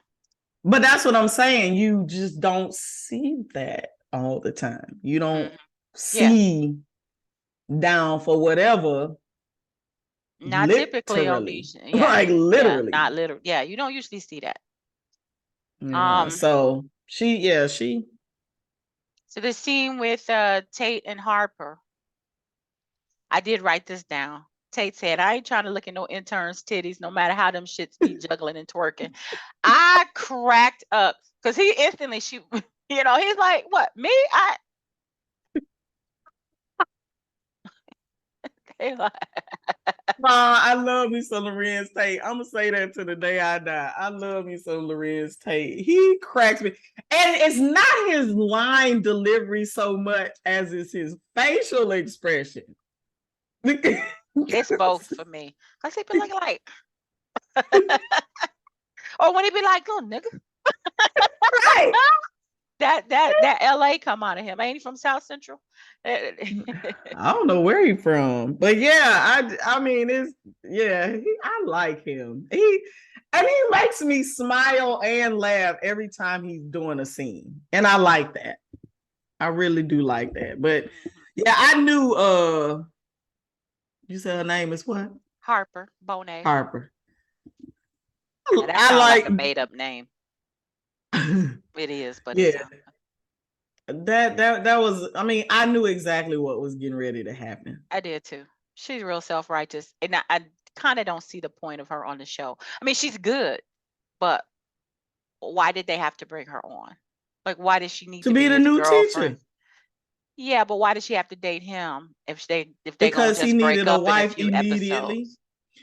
But that's what I'm saying. You just don't see that all the time. You don't see down for whatever. Not typically on these. Yeah. Like literally. Yeah, not literally. Yeah, you don't usually see that. Yeah, so she. So the scene with Tate and Harper. I did write this down. Tate said, I ain't trying to look at no interns' titties, no matter how them shits be juggling and twerking. I cracked up because he instantly, he's like, what, me? I love me some Lorenz Tate. I'm gonna say that to the day I die. I love me some Lorenz Tate. He cracks me, and it's not his line delivery so much as it's his facial expression. It's both for me, cause he be looking like, or when he be like, "Oh, nigga," right? That LA come out of him. Ain't he from South Central? I don't know where he from, but yeah, I mean, I like him. He makes me smile and laugh every time he's doing a scene, and I like that. I really do like that. But yeah, I knew. You said her name is what? Harper Bonet. Harper. I like a made up name. It is, but yeah. That was, I mean, I knew exactly what was getting ready to happen. I did too. She's real self-righteous, and I kind of don't see the point of her on the show. I mean, she's good, but why did they have to bring her on? Like, why does she need To to be be the his new girlfriend? teacher. Yeah, but why does she have to date him if they gonna Because he just break needed a up in a wife few immediately. episodes?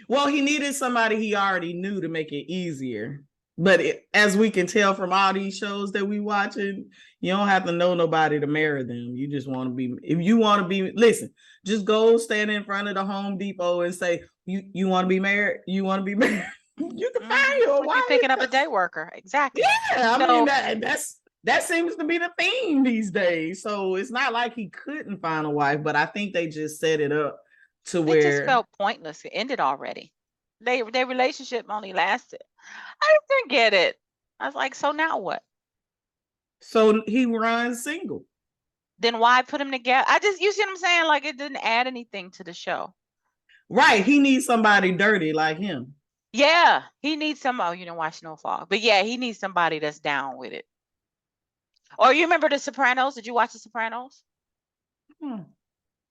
Well, he needed somebody he already knew to make it easier. But as we can tell from all these shows that we watching, you don't have to know nobody to marry them. You just want to be, if you want to be, listen, just go stand in front of the Home Depot and say, you want to be married? You want to be married? You can find you a Like you wife. picking up a day worker. Exactly. Yeah, I mean So that seems to be the theme these days. So it's not like he couldn't find a wife, but I think they just set it up to it just where. felt pointless. It ended already. Their relationship only lasted. I didn't get it. I was like, so now what? So he runs single. Then why put them together? You see what I'm saying? Like it didn't add anything to the show. Right. He needs somebody dirty like him. Yeah, he needs some. Oh, you didn't watch Snowfall, but yeah, he needs somebody that's down with it. Or you remember The Sopranos? Did you watch The Sopranos? Hmm.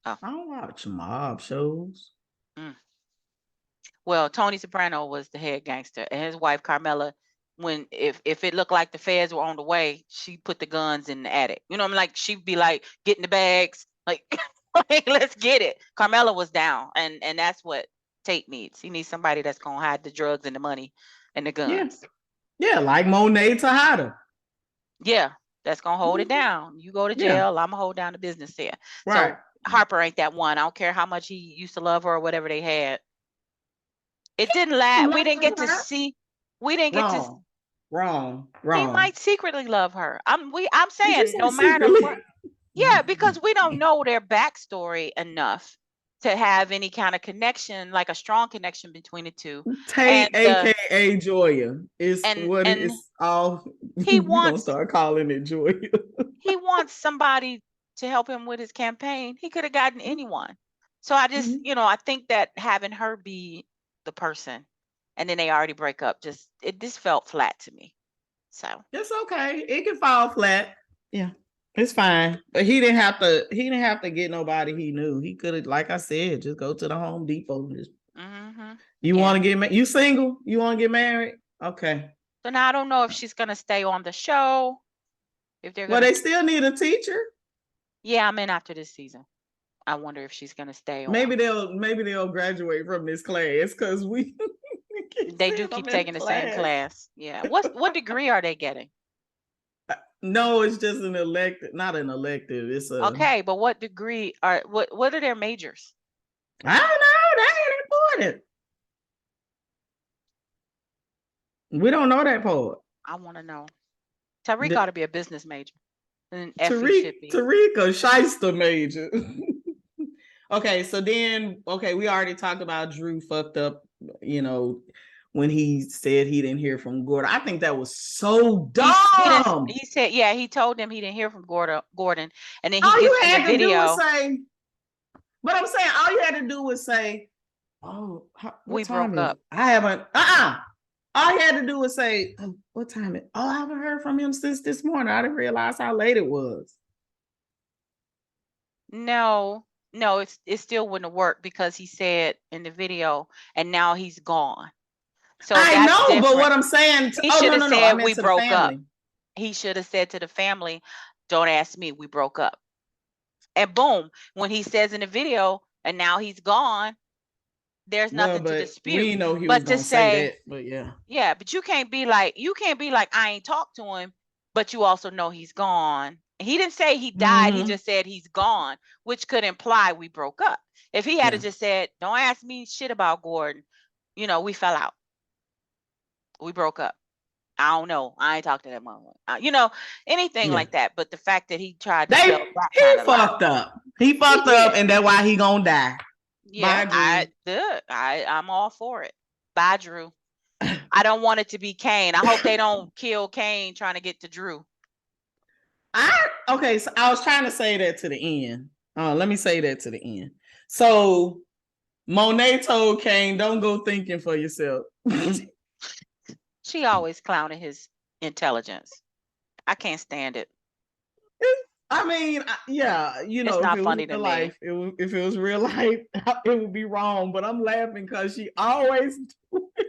Oh, I don't watch mob shows. mm. Well, Tony Soprano was the head gangster, and his wife Carmela. When if it looked like the feds were on the way, she put the guns in the attic. You know, what I mean, like she'd be like, "Get in the bags, like, like let's get it." Carmela was down, and that's what Tate needs. He needs somebody that's gonna hide the drugs and the money and the Yeah. guns. Yeah, like Monet Tejada. Yeah, that's gonna hold it Mhm. down. You go to Yeah. jail, I'm gonna hold down the business there. Right. So Harper ain't that one. I don't care how much he used to love her or whatever they had. It didn't last. We didn't get to see. We didn't get to. Wrong. Wrong. He Wrong. might secretly love her. I'm Did you saying say no matter secretly? what. Yeah, because we don't know their backstory enough to have any kind of connection, like a strong connection between the two. Tate, And aka Joya, is what and it's all. he We gonna wants start calling it Joya. he wants somebody to help him with his campaign. He could have gotten anyone. So I just, Mhm. I think that having her be the person and then they already break up, it just felt flat to me. So It's okay. It can fall flat. Yeah. It's fine. But he didn't have to get nobody he knew. He could have, like I said, just go to the Home Depot and just, you yeah. want to get you single? You want to get married? Okay. So now I don't know if she's gonna stay on the show, if they're Well, gonna. they still need a teacher. Yeah, I'm in after this season. I wonder if she's gonna stay Maybe on. they'll graduate from this class because we keep They seeing do them keep in the taking the same class. class. Yeah. What degree are they getting? No, it's just an elective, not an elective. It's a, Okay, but what degree what are their majors? I don't know. That ain't important. We don't know that part. I want to know. Tariq ought The, to be a business major. And Effie should be. Tarika Shyster major. Okay, so then, okay, we already talked about Drew fucked up, you know, when he said he didn't hear from Gordon. I think that was so dumb. He said, yeah, he told them he didn't hear from Gordon, and then he All you gets in the had to do was video. say, but I'm saying all you had to do was say, oh, what We time broke is up. it? I haven't, all you had to do was say, oh, what time is it? Oh, I haven't heard from him since this morning. I didn't realize how late it was. No, it still wouldn't have worked because he said in the video, and now he's gone. So I that's know, but different. what I'm saying, He oh, should no, have no, no. I said meant we to the broke up. family. He should have said to the family, "Don't ask me, we broke up." And boom, when he says in the video, and now he's gone, there's Well, nothing to but we dispute. didn't know he was But to gonna say say, that. But yeah, yeah, but you can't be like I ain't talked to him, but you also know he's gone. He didn't say he died, he mm-hmm. just said he's gone, which could imply we broke up. If he had Yeah, just said, "Don't ask me shit about Gordon, we fell out. We broke up. I don't know. I ain't talked to that mother." Anything yeah. like that. But the fact that he tried to They tell that he kind of lie. fucked up. He He fucked up, did. and that's why he gonna die. Yeah, Bye, Drew. I'm all for it. Bye, Drew. I don't want it to be Kane. I hope they don't kill Kane trying to get to Drew. Okay. So I was trying to say that to the end. Let me say that to the end. So Monet told Kane, "Don't go thinking for yourself." She always clowning his intelligence. I can't stand it. I mean, yeah, you It's know, if not it was funny to real me. life, if it was real life, it would be wrong. But I'm laughing because she always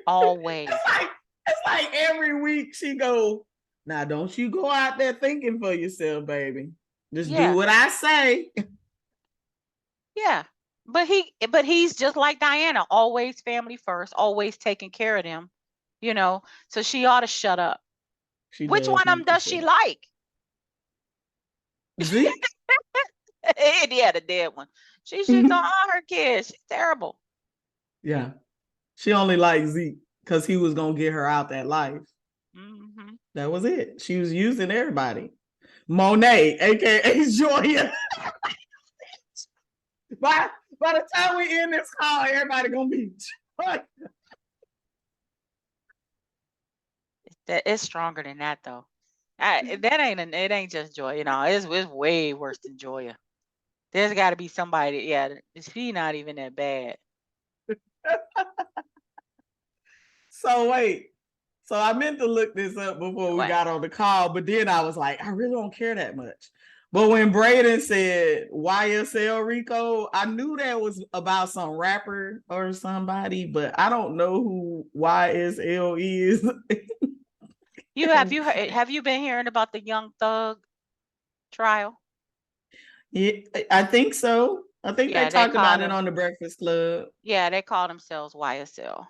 Always. it's like every week she go, now don't you go out there thinking for yourself, baby. Just do Yeah. what I say. Yeah. But he's just like Diana, always family first, always taking care of them, you know. So she ought to shut up. She Which does one of them need to does she shut. like? Zeke? Yeah, the dead one. She shits on all her kids. She's terrible. Yeah. She only liked Zeke because he was gonna get her out that life. Mm-hmm. That was it. She was using everybody. Monet, aka Joya. by, by the time we end this call, everybody gonna be That is stronger than that though. That ain't it ain't just Joy, you know, it's way worse than Joya. There's got to be somebody. Yeah, she not even that bad. So wait. So I meant to look this up before we What? got on the call, but then I was like, I really don't care that much. But when Braden said YSL Rico, I knew that was about some rapper or somebody, but I don't know who YSL is. Have you been hearing about the Young Thug trial? Yeah, I think so. I think they Yeah, they talked about called it them. on the Breakfast Club. Yeah, they call themselves YSL.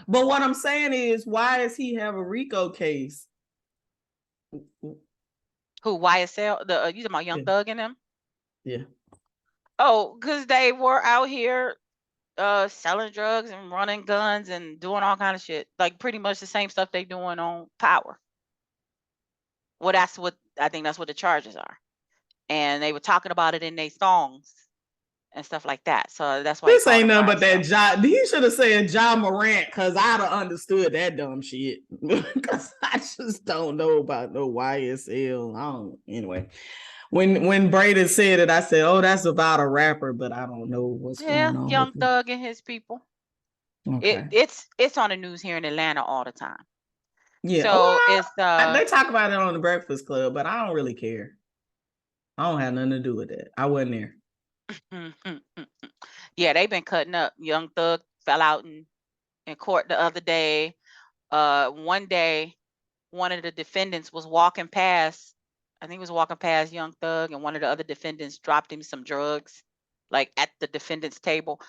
But what I'm saying is, why does he have a Rico case? Who YSL? The you talking about Young Yeah. Thug and them? Yeah. Oh, because they were out here selling drugs and running guns and doing all kind of shit. Like pretty much the same stuff they doing on Power. Well, I think that's what the charges are. And they were talking about it in their songs and stuff like that. So that's why he This called ain't him nothing but YSL. that Ja. He should have said Ja Morant because I'd have understood that dumb shit. Because I just don't know about no YSL. I don't. Anyway, when Braden said it, I said, "Oh, that's about a rapper," but I don't know what's Yeah, going on with Young him. Thug and his people. Okay. It's on the news here in Atlanta all the time. Yeah. So it's They talk about it on the Breakfast Club, but I don't really care. I don't have nothing to do with it. I wasn't there. yeah, they've been cutting up. Young Thug fell out in court the other day. One day, one of the defendants was walking past. I think he was walking past Young Thug, and one of the other defendants dropped him some drugs, like at the defendant's table.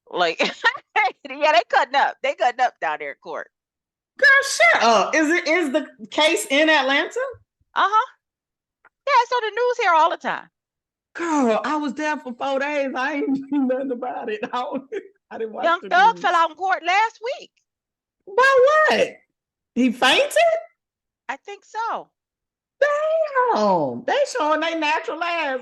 Like, yeah, they cutting up. They cutting up down there in court. Girl, shut up. Is the case in Atlanta? Uh-huh. Yeah, it's on the news here all the time. Girl, I was there for 4 days. I ain't knew nothing about it. I didn't watch Young the Thug fell news. out in court last week. By what? He fainted? I think so. Damn. They showing they natural ass.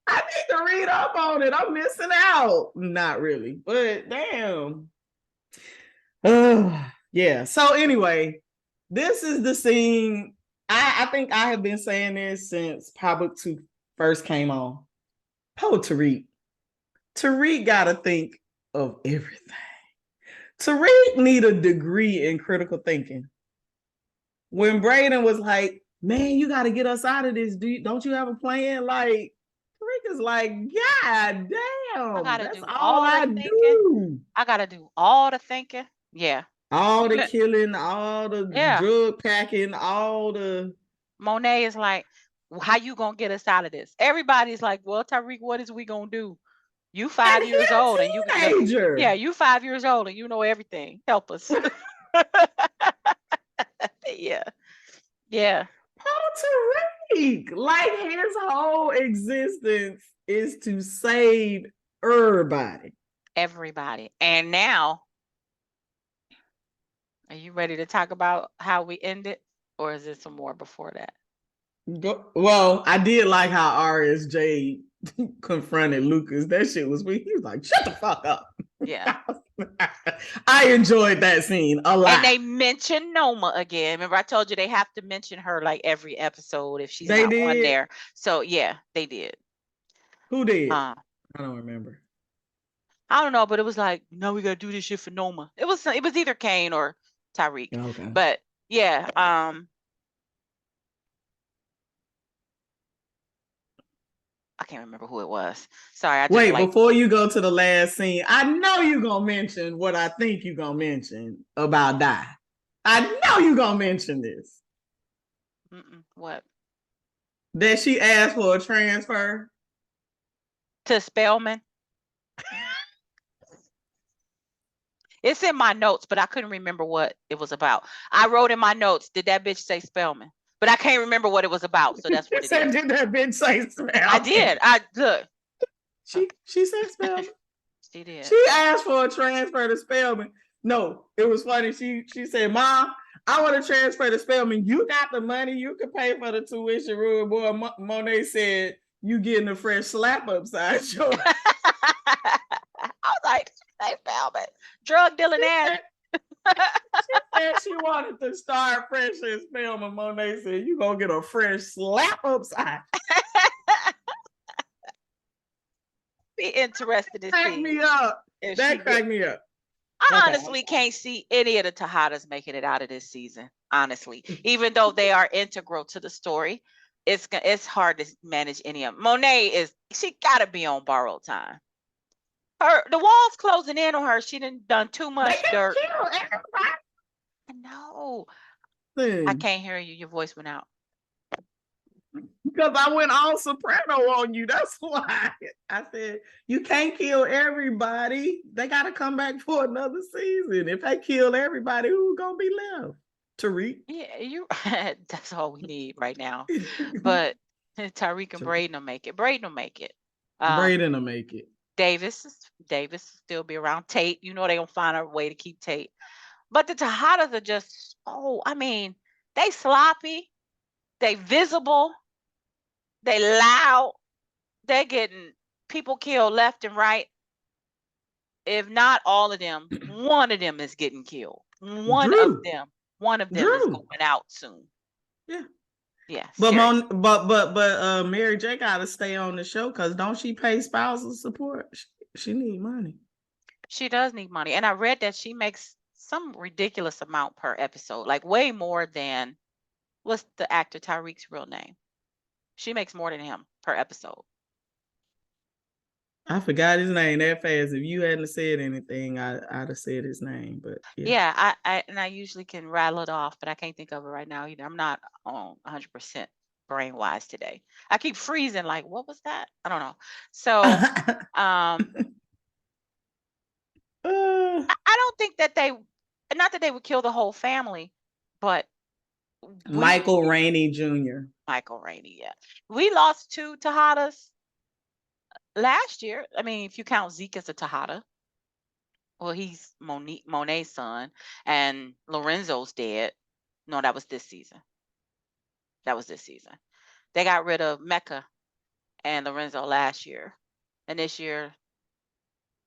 I need to read up on it. I'm missing out. Not really, but damn. Yeah. So anyway, this is the scene. I think I have been saying this since Public 2 first came on. Poe Tariq. Tariq got to think of everything. Tariq need a degree in critical thinking. When Braden was like, man, you got to get us out of this. Don't you have a plan? Like, Tariq is like, God I damn, gotta that's do all all the I thinking. do. I gotta do all the thinking. Yeah. All the killing, all the Yeah. drug packing, all the Monet is like, how you gonna get us out of this? Everybody's like, well, Tyreek, what is we gonna do? You and 5 years old and he a teenager. yeah, you 5 years old and you know everything. Help us. Yeah. Yeah. Paul Tariq, like his whole existence is to save everybody. Everybody. And now, are you ready to talk about how we ended? Or is there some more before that? Well, I did like how RSJ confronted Lucas. That shit was weird. He was like, shut the fuck up. Yeah. I enjoyed that scene a lot. And they mentioned Noma again. Remember, I told you they have to mention her like every episode if she's They not on did. there. So yeah, they did. Who did? I don't remember. I don't know, but it was like, no, we gotta do this shit for Noma. It was either Kane or Tyreek. Okay. But yeah, can't remember who it was. Sorry, I just Wait, like. before you go to the last scene, I know you're gonna mention what I think you're gonna mention about Die. I know you're gonna mention this. What? That she asked for a transfer To Spelman. It's in my notes, but I couldn't remember what it was about. I wrote in my notes, did that bitch say Spelman? But I can't remember what it was about, so that's what it is. Did that bitch say Spelman? I did. I look. She said Spelman. She did. She asked for a transfer to Spelman. No, it was funny. She said, "Mom, I want to transfer to Spelman. You got the money. You can pay for the tuition." Rude boy Monet said, "You getting a fresh slap upside your." I was like, "Hey, Spelman, drug dealing ass." She said she wanted to start fresh in Spelman. Monet said, "You gonna get a fresh slap upside." Be interested to Crack see. me up. That cracked me up. I honestly can't see any of the Tejadas making it out of this season. Honestly, even though they are integral to the story, it's hard to manage any of them. Monet she gotta be on borrowed time. The walls closing in on her. She done too much dirt. I know. I can't hear you. Your voice went out. Because I went all soprano on you. That's why I said you can't kill everybody. They got to come back for another season. If they kill everybody, who's gonna be left? Tariq. Yeah, that's all we need right now. But Tariq and Braden will make it. Braden will make it. Braden will make it. Davis will still be around. Tate, they're gonna find a way to keep Tate. But the Tejadas are just, they sloppy, they visible, they loud, they're getting people killed left and right. If not all of them, one of them is getting killed. One of them is going out soon. Yeah. Yeah. But Mary J gotta stay on the show because don't she pay spousal support? She need money. She does need money. And I read that she makes some ridiculous amount per episode, like way more than what's the actor Tariq's real name? She makes more than him per episode. I forgot his name that fast. If you hadn't said anything, I'd have said his name. But yeah, I usually can rattle it off, but I can't think of it right now either. I'm not on 100% brain wise today. I keep freezing. Like, what was that? I don't know. So, I don't think that not that they would kill the whole family, but Michael Rainey Jr. Michael Rainey, yeah. We lost 2 Tejadas last year. I mean, if you count Zeke as a Tejada. Well, he's Monet's son, and Lorenzo's dead. No, that was this season. They got rid of Mecca and Lorenzo last year. And this year,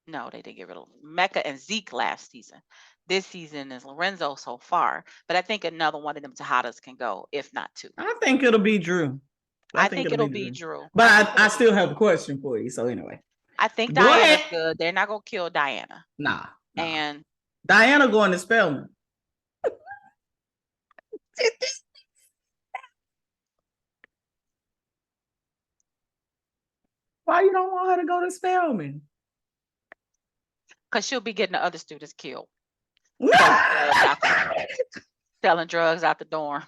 no, they didn't get rid of Mecca and Zeke last season. This season is Lorenzo so far. But I think another one of them Tejadas can go, if not 2. I think it'll be Drew. I think it'll be Drew. But I still have a question for you. So anyway. I think Diana's good. They're not going to kill Diana. Nah. And Diana going to Spelman. Why you don't want her to go to Spelman? Because she'll be getting the other students killed. Selling drugs out the dorm.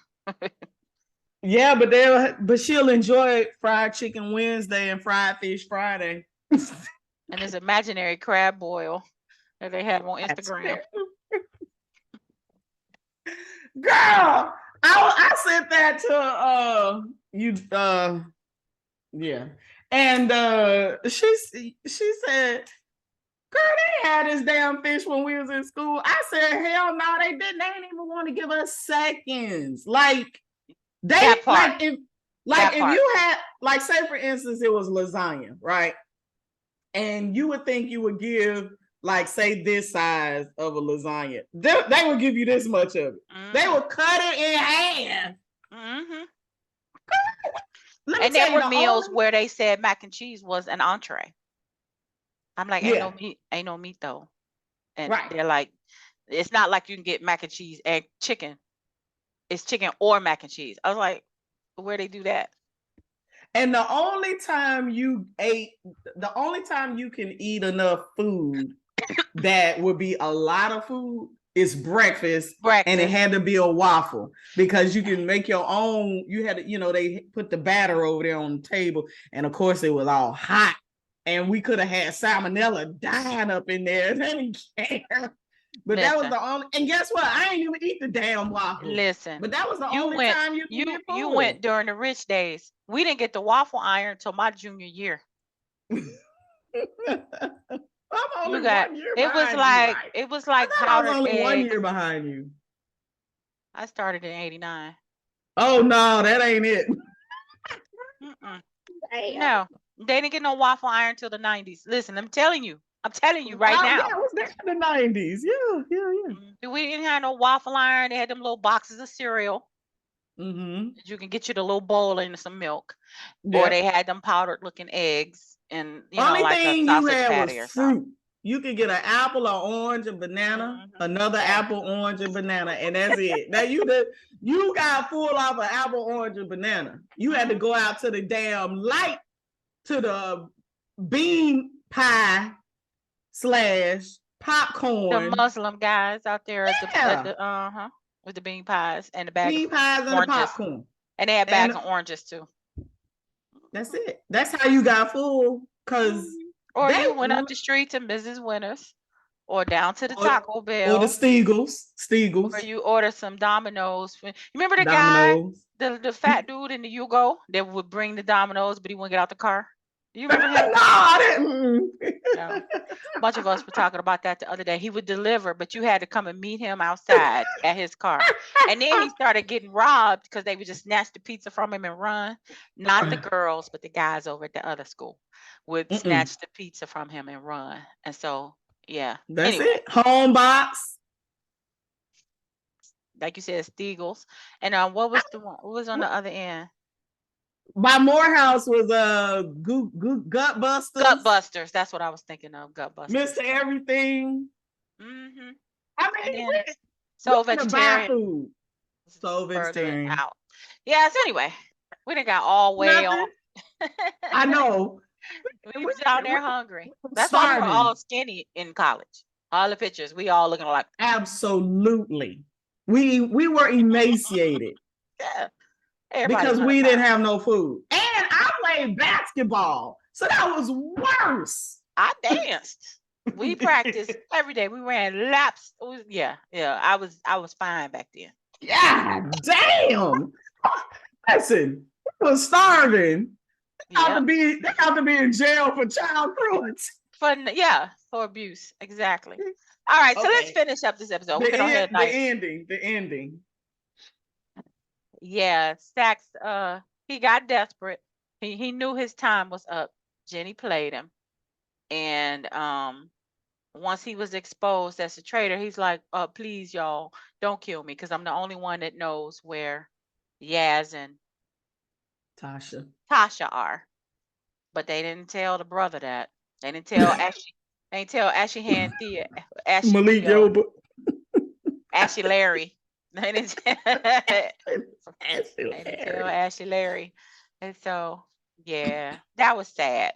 Yeah, but she'll enjoy fried chicken Wednesday and fried fish Friday. And this imaginary crab boil that they have on Instagram. Girl, I sent that to you yeah. And she said, girl, they had this damn fish when we was in school. I said, hell no, they didn't. They didn't even want to give us seconds. Like if you had, like, say for instance, it was lasagna, right? And you would think you would give, like, say this size of a lasagna. They would give you this much of it. Mm-hmm. They would cut it in half. Mm-hmm. And there were meals where they said mac and cheese was an entree. I'm like, ain't no meat though. And they're like, it's not like you can get mac and cheese and chicken. It's chicken or mac and cheese. I was like, where they do that? And the only time you can eat enough food that would be a lot of food is breakfast. And it had to be a waffle because you can make your own. You had to, they put the batter over there on the table, and of course it was all hot, and we could have had salmonella dying up in there. They didn't care. But that was the only. And guess what? I ain't even eat the damn waffle. Listen, but that was the only time you can get you full. went during the rich days. We didn't get the waffle iron until my junior year. I'm only 1 year behind you, right? It was like I was only 1 year behind you. I started in 89. Oh no, that ain't it. No, they didn't get no waffle iron till the 90s. Listen, I'm telling you right now. Yeah, it was there in the 90s. Yeah. We didn't have no waffle iron. They had them little boxes of cereal. Mm-hmm. You can get you the little bowl and some milk. Yeah. Or they had them powdered looking eggs and Only like thing a sausage you had patty was or fruit. Something. You could get an apple, an orange, a banana, another apple, orange, and banana, and that's it. Now you got full off an apple, orange, and banana. You had to go out to the damn light, to the bean pie / popcorn. The Muslim guys out there with the bean pies and the bag bean of pies and oranges. The popcorn. And they had bags of oranges too. That's it. That's how you got full. Because or you went up the street to Mrs. Winters or down to the Taco Bell. Or the Steagles. Or you order some Domino's. You remember the Domino's guy, the fat dude in the Yugo that would bring the Domino's, but he wouldn't get out the car? Do you remember him? No, I didn't. No. A bunch of us were talking about that the other day. He would deliver, but you had to come and meet him outside at his car. And then he started getting robbed because they would just snatch the pizza from him and run. Not the girls, but the guys over at the other school would snatch the pizza from him and run. And so, yeah. That's it. Home box. Like you said, Steagles. And what was the one? What was on the other end? By Morehouse was Gutbusters. Gutbusters. That's what I was thinking of. Gutbusters. Mr. Everything. Mm-hmm. I mean, so vegetarian. Food. So vegetarian. Out. Yeah. So anyway, we done got all way on. I know. We was down there hungry. That's why we were all skinny in college. All the pictures, we all looking like. Absolutely. We were emaciated. Yeah. Because we didn't have no food. And I played basketball. So that was worse. I danced. We practiced every day. We ran laps. Yeah. I was fine back then. Yeah, damn. Listen, we were starving. They have to be in jail for child cruelty. For abuse. Exactly. All right, so let's finish up this episode. The ending. Yeah, Sax, he got desperate. He knew his time was up. Jenny played him. And once he was exposed as a traitor, he's like, please, y'all, don't kill me, because I'm the only one that knows where Yaz and Tasha are. But they didn't tell the brother that. They didn't tell Ashley. They didn't tell Ashley and Thea. Malik Gilbert. Ashley Larry. They didn't tell Ashley Larry. And so, yeah, that was sad.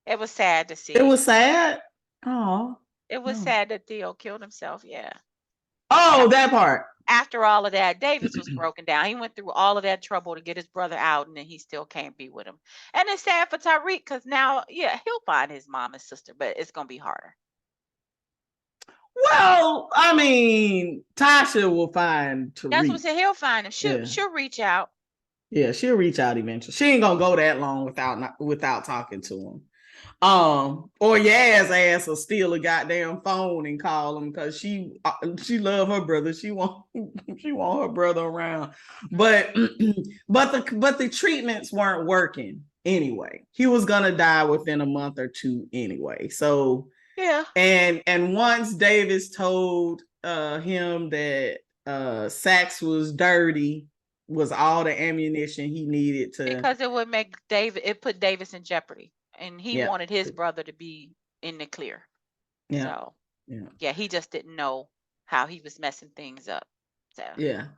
It was sad to see. It was sad? Oh. It was sad that Theo killed himself, yeah. Oh, that part. After all of that, Davis was broken down. He went through all of that trouble to get his brother out, and then he still can't be with him. And it's sad for Tyreek because now, yeah, he'll find his mom and sister, but it's going to be harder. Well, I mean, Tasha will find Tariq. That's what I said. He'll find him. She'll reach out. Yeah, she'll reach out eventually. She ain't gonna go that long without talking to him. Or Yaz ass will steal a goddamn phone and call him because she love her brother. She want her brother around. But the treatments weren't working anyway. He was gonna die within a month or two anyway. So yeah. And once Davis told him that Sax was dirty, was all the ammunition he needed to, because it would make put Davis in jeopardy. And he wanted his brother to be in the clear. Yeah. So yeah, he just didn't know how he was messing things up. So yeah.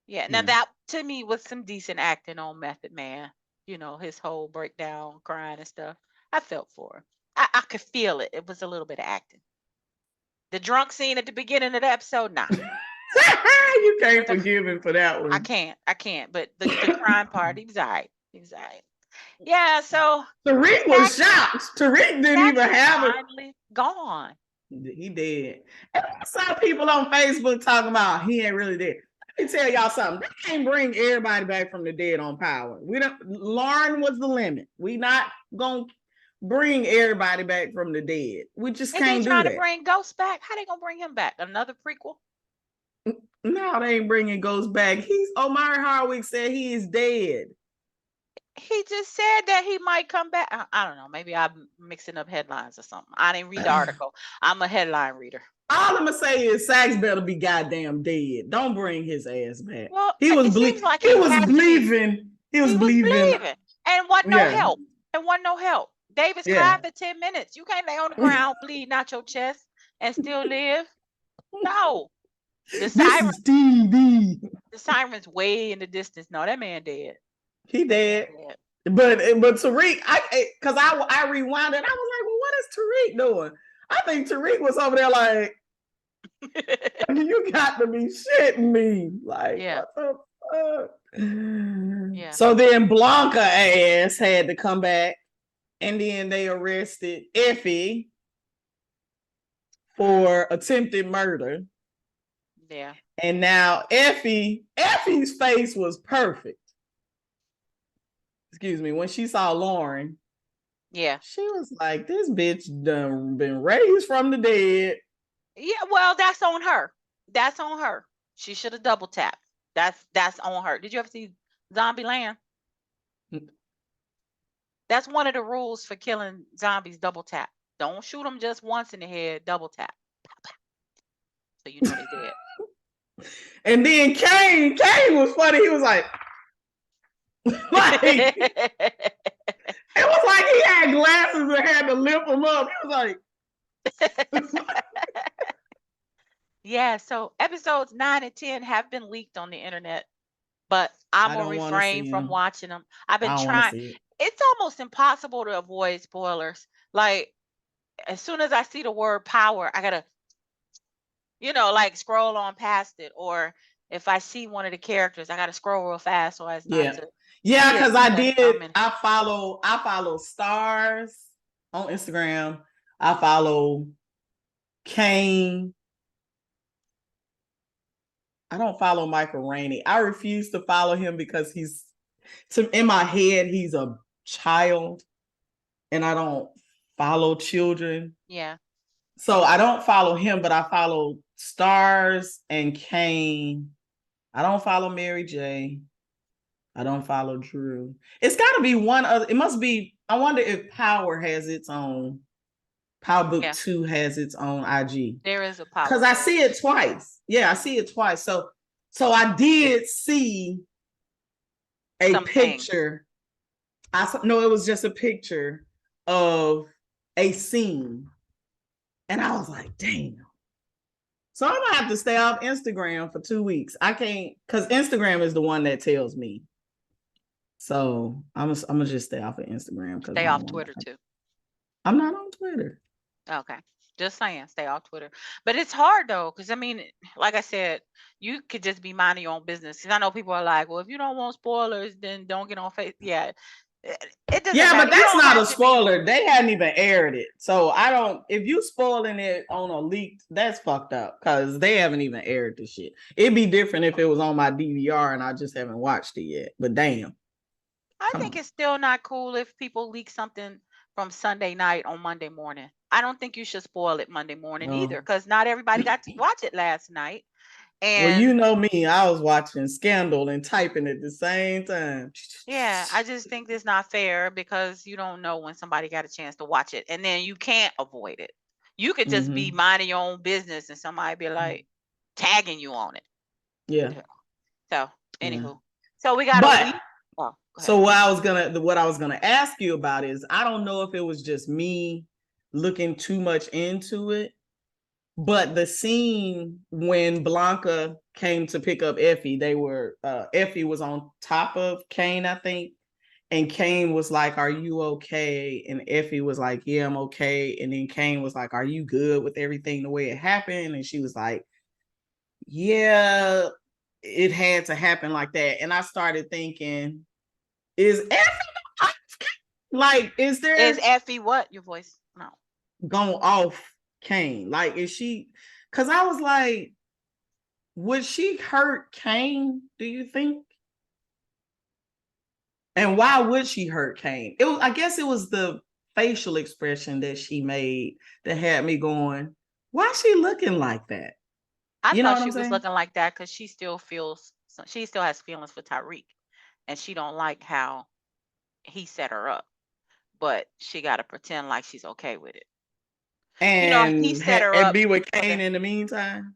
Now that to me was some decent acting on Method Man. his whole breakdown, crying and stuff. I felt for him. I could feel it. It was a little bit of acting. The drunk scene at the beginning of the episode, nah. You can't forgive him for that one. I can't. But the crime part, he was all right. Yeah, so Tariq was shocked. Tariq didn't even have it. Finally gone. He did. And I saw people on Facebook talking about he ain't really dead. Let me tell y'all something. They can't bring everybody back from the dead on Power. Lauren was the limit. We not gonna bring everybody back from the dead. We just can't do that. They trying to bring Ghost back. How they gonna bring him back? Another prequel? No, they ain't bringing Ghost back. Omari Hardwick said he is dead. He just said that he might come back. I don't know. Maybe I'm mixing up headlines or something. I didn't read the article. I'm a headline reader. All I'm gonna say is Sax better be goddamn dead. Don't bring his ass back. Well, he was bleeding. Like he was bleeding. He was bleeding. And wasn't no help. Davis cried for 10 minutes. You can't lay on the ground bleeding out your chest and still live. No. The siren's way in the distance. No, that man dead. He dead. But Tariq, because I rewound it. I was like, well, what is Tariq doing? I think Tariq was over there like, you got to be shitting me. Like, what the fuck? Yeah. So then Blanca ass had to come back, and then they arrested Effie for attempted murder. Yeah. And now Effie's face was perfect. Excuse me, when she saw Lauren, she was like, this bitch done been raised from the dead. Yeah, well, that's on her. She should have double tapped. That's on her. Did you ever see Zombieland? That's one of the rules for killing zombies, double tap. Don't shoot them just once in the head, double tap. So you know they dead. And then Kane was funny. He was like it was like he had glasses and had to lift them up. He was like yeah, so episodes 9 and 10 have been leaked on the internet, but I'm gonna refrain from watching them. I've been trying. It's almost impossible to avoid spoilers. Like, as soon as I see the word power, I gotta like scroll on past it, or if I see one of the characters, I gotta scroll real fast so as not to. Yeah, because I follow Stars on Instagram. I follow Kane. I don't follow Michael Rainey. I refuse to follow him because in my head, he's a child, and I don't follow children. Yeah. So I don't follow him, but I follow Stars and Kane. I don't follow Mary J. I don't follow Drew. It's got to be one other. It must be. I wonder if Power has its own. Power Book 2 has its own IG. There is a Power. Because I see it twice. Yeah, I see it twice. So I did see a picture. No, it was just a picture of a scene. And I was like, damn. So I'm going to have to stay off Instagram for 2 weeks. I can't, because Instagram is the one that tells me. So I'm gonna just stay off of Instagram. Stay off Twitter too. I'm not on Twitter. Okay. Just saying, stay off Twitter. But it's hard though, because I mean, like I said, you could just be minding your own business. Because I know people are like, well, if you don't want spoilers, then don't get on Facebook. Yeah. It doesn't matter. But that's not a spoiler. They hadn't even aired it. So if you spoiling it on a leak, that's fucked up because they haven't even aired the shit. It'd be different if it was on my DVR and I just haven't watched it yet. But damn. I think it's still not cool if people leak something from Sunday night on Monday morning. I don't think you should spoil it Monday morning either, because not everybody got to watch it last night. And well, you know me, I was watching Scandal and typing at the same time. Yeah, I just think it's not fair because you don't know when somebody got a chance to watch it, and then you can't avoid it. You could just be minding your own business and somebody be like tagging you on it. Yeah. So, anywho, so we got a week. So what I was gonna ask you about is, I don't know if it was just me looking too much into it, but the scene when Blanca came to pick up Effie, Effie was on top of Kane, I think, And Kane was like, "Are you okay?" And Effie was like, "Yeah, I'm okay." And then Kane was like, "Are you good with everything the way it happened?" And she was like, "Yeah, it had to happen like that." And I started thinking, is Effie like, is Is there Effie what? Your voice? No. going off Kane? Like, is she? Because I was like, would she hurt Kane? Do you think? And why would she hurt Kane? It was, I guess it was the facial expression that she made that had me going, why is she looking like that? I You know thought what she I'm was saying? looking like that because she still has feelings for Tyreek, and she don't like how he set her up. But she got to pretend like she's okay with it. He And set her and up. be with Kane Okay, in the meantime.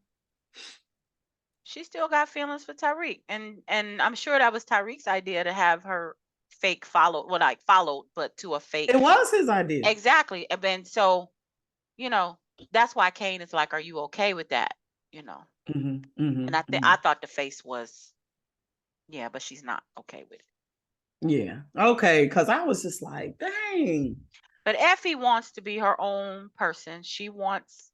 she still got feelings for Tyreek, and I'm sure that was Tyreek's idea to have her fake followed, well, like followed, but to a It fake. was his idea. Exactly, and then so you know that's why Kane is like, "Are you okay with that?" You know, and I thought the face was, yeah, but she's not okay with it. Yeah. Okay. Because I was just like, dang. But Effie wants to be her own person. She wants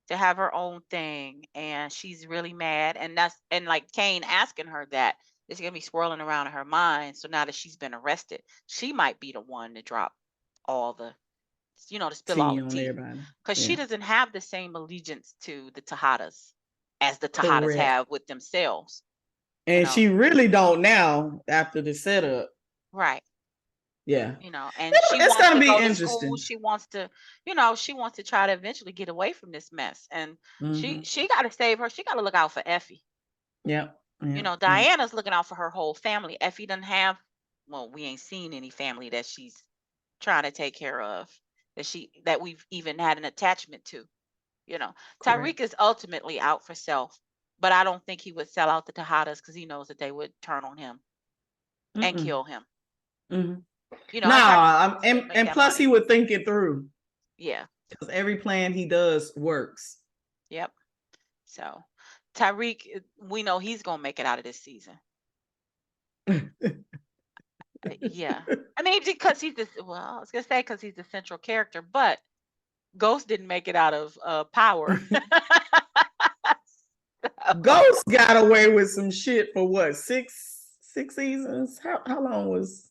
to have her own thing, and she's really mad. And like Kane asking her that is gonna be swirling around in her mind. So now that she's been arrested, she might be the one to drop all the, to spill all Tea the on tea, everybody. because she Yeah. doesn't have the same allegiance to the Tejadas as the Tejadas Correct. have with themselves. You And know, she really don't now after the setup. right? Yeah. And she It's wants gonna to be go to school. interesting. She wants to, she wants to try to eventually get away from this mess. And Mm-hmm. she got to save her. She got to look out for Effie. Yeah. Yeah. Yeah. Diana's looking out for her whole family. Effie doesn't have, well, we ain't seen any family that she's trying to take care of, that we've even had an attachment to. Correct. Tyreek is ultimately out for self, but I don't think he would sell out the Tejadas because he knows that they would turn on him and Mm-mm. kill him. Mm-hmm. And Tyreek Nah, will still make and that plus he money. would think it through Yeah. because every plan he does works. Yep. So Tyreek, we know he's gonna make it out of this season. Yeah. I mean, because he's this. Well, I was gonna say because he's the central character, but Ghost didn't make it out of Power. So, Ghost got away with some shit for what, six seasons? How long was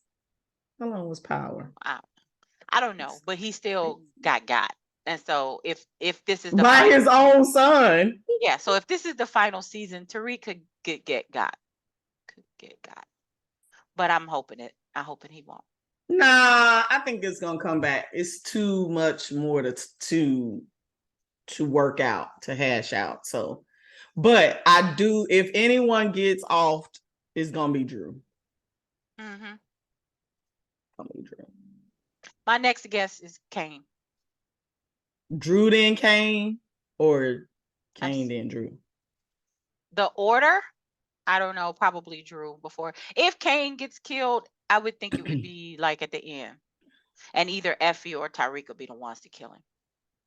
Power? I don't know, but he still got. And so if this is the By final his season, own son. yeah. So if this is the final season, Tariq could get got, could get got. But I'm hoping it. I'm hoping he won't. Nah, I think it's gonna come back. It's too much more to work out, to hash out. So, but I do. If anyone gets off, it's gonna be Drew. Hmm. Gonna be Drew. My next guest is Kane. Drew then Kane, or I'm Kane then Drew. the order. I don't know. Probably Drew before. If Kane gets killed, I would think it would be like at the end, and either Effie or Tyreek would be the ones to kill him,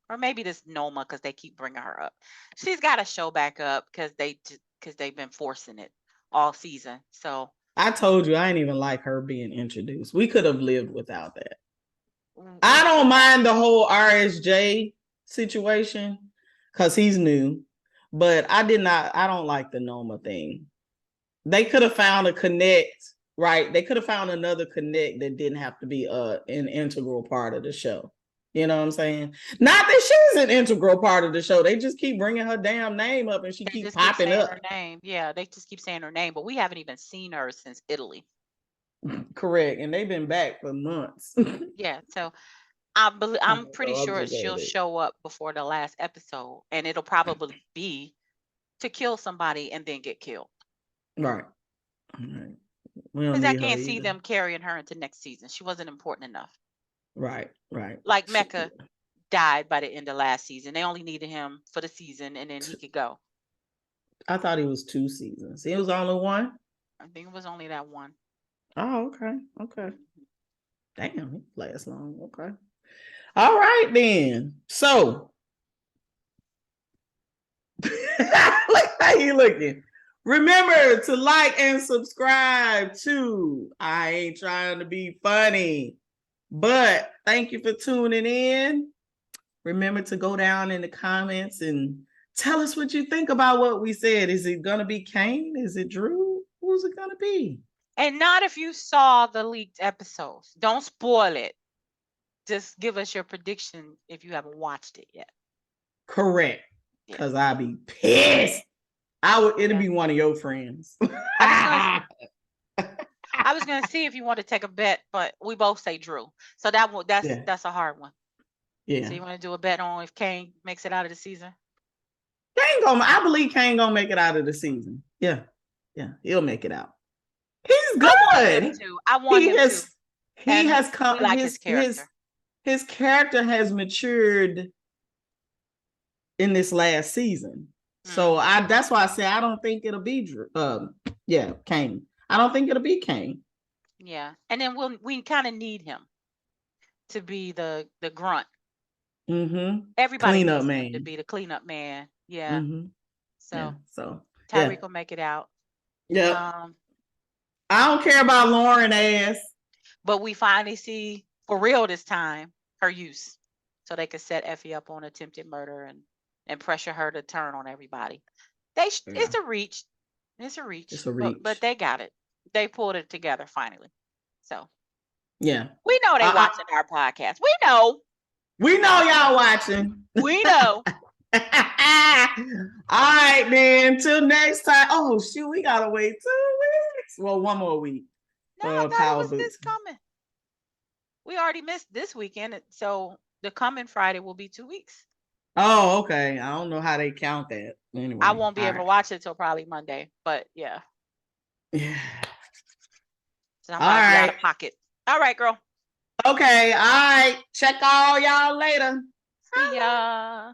or maybe this Noma because they keep bringing her up. She's got to show back up because they've been forcing it all season. So I told you I ain't even like her being introduced. We could have lived without that. we I still don't got. mind the whole RSJ situation because he's new, but I don't like the Noma thing. They could have found a connect, right? They could have found another connect that didn't have to be an integral part of the show. You know what I'm saying? Not that she's an integral part of the show. They just keep bringing her damn name up and she They keep just keep popping saying up. her name. Yeah, they just keep saying her name, but we haven't even seen her since Italy. Correct. And they've been back for months. Yeah, so I'm I'm pretty so sure she'll observated. show up before the last episode, and it'll probably be to kill somebody and then get killed. Right. Right. We don't Because I need her can't see either. them carrying her into next season. She wasn't important enough. Right. Right. Like Mecca died by the end of last season. They only needed him for the season, and then he could go. I thought it was 2 seasons. It was only one. I think it was only that one. Oh, okay. Okay. Mhm. Damn, it lasts long. Okay. All right then. So look how you looking. Remember to like and subscribe too. I ain't trying to be funny, but thank you for tuning in. Remember to go down in the comments and tell us what you think about what we said. Is it going to be Kane? Is it Drew? Who's it going to be? And not if you saw the leaked episodes. Don't spoil it. Just give us your prediction if you haven't watched it yet. Correct. Because I'll be pissed. It'll be one of your friends. I was gonna see if you want to take a bet, but we both say Drew. So that's a hard one. Yeah. So you want to do a bet on if Kane makes it out of the season? I believe Kane gonna make it out of the season. Yeah. Yeah, he'll make it out. He's good. I want him to. He has come. Like his character. His character has matured in this last season. So that's why I say I don't think it'll be Kane. I don't think it'll be Kane. Yeah, and then we kind of need him to be the grunt. Everybody needs him to be the cleanup man. Yeah. So Tyreek will make it out. Yeah. I don't care about Lauren ass. But we finally see for real this time her use, so they could set Effie up on attempted murder and pressure her to turn on everybody. It's a reach. It's a reach. But they got it. They pulled it together finally. So yeah, we know they watching our podcast. We know y'all watching. We know. All right, man. Till next time. Oh shoot, we gotta wait 2 weeks. Well, 1 more week. No, that was this coming. We already missed this weekend, so the coming Friday will be 2 weeks. Oh, okay. I don't know how they count that. Anyway, I won't be able to watch it till probably Monday, but yeah. Yeah. So I'm probably out of pocket. All right, girl. Okay. All right. Check all y'all later. See ya.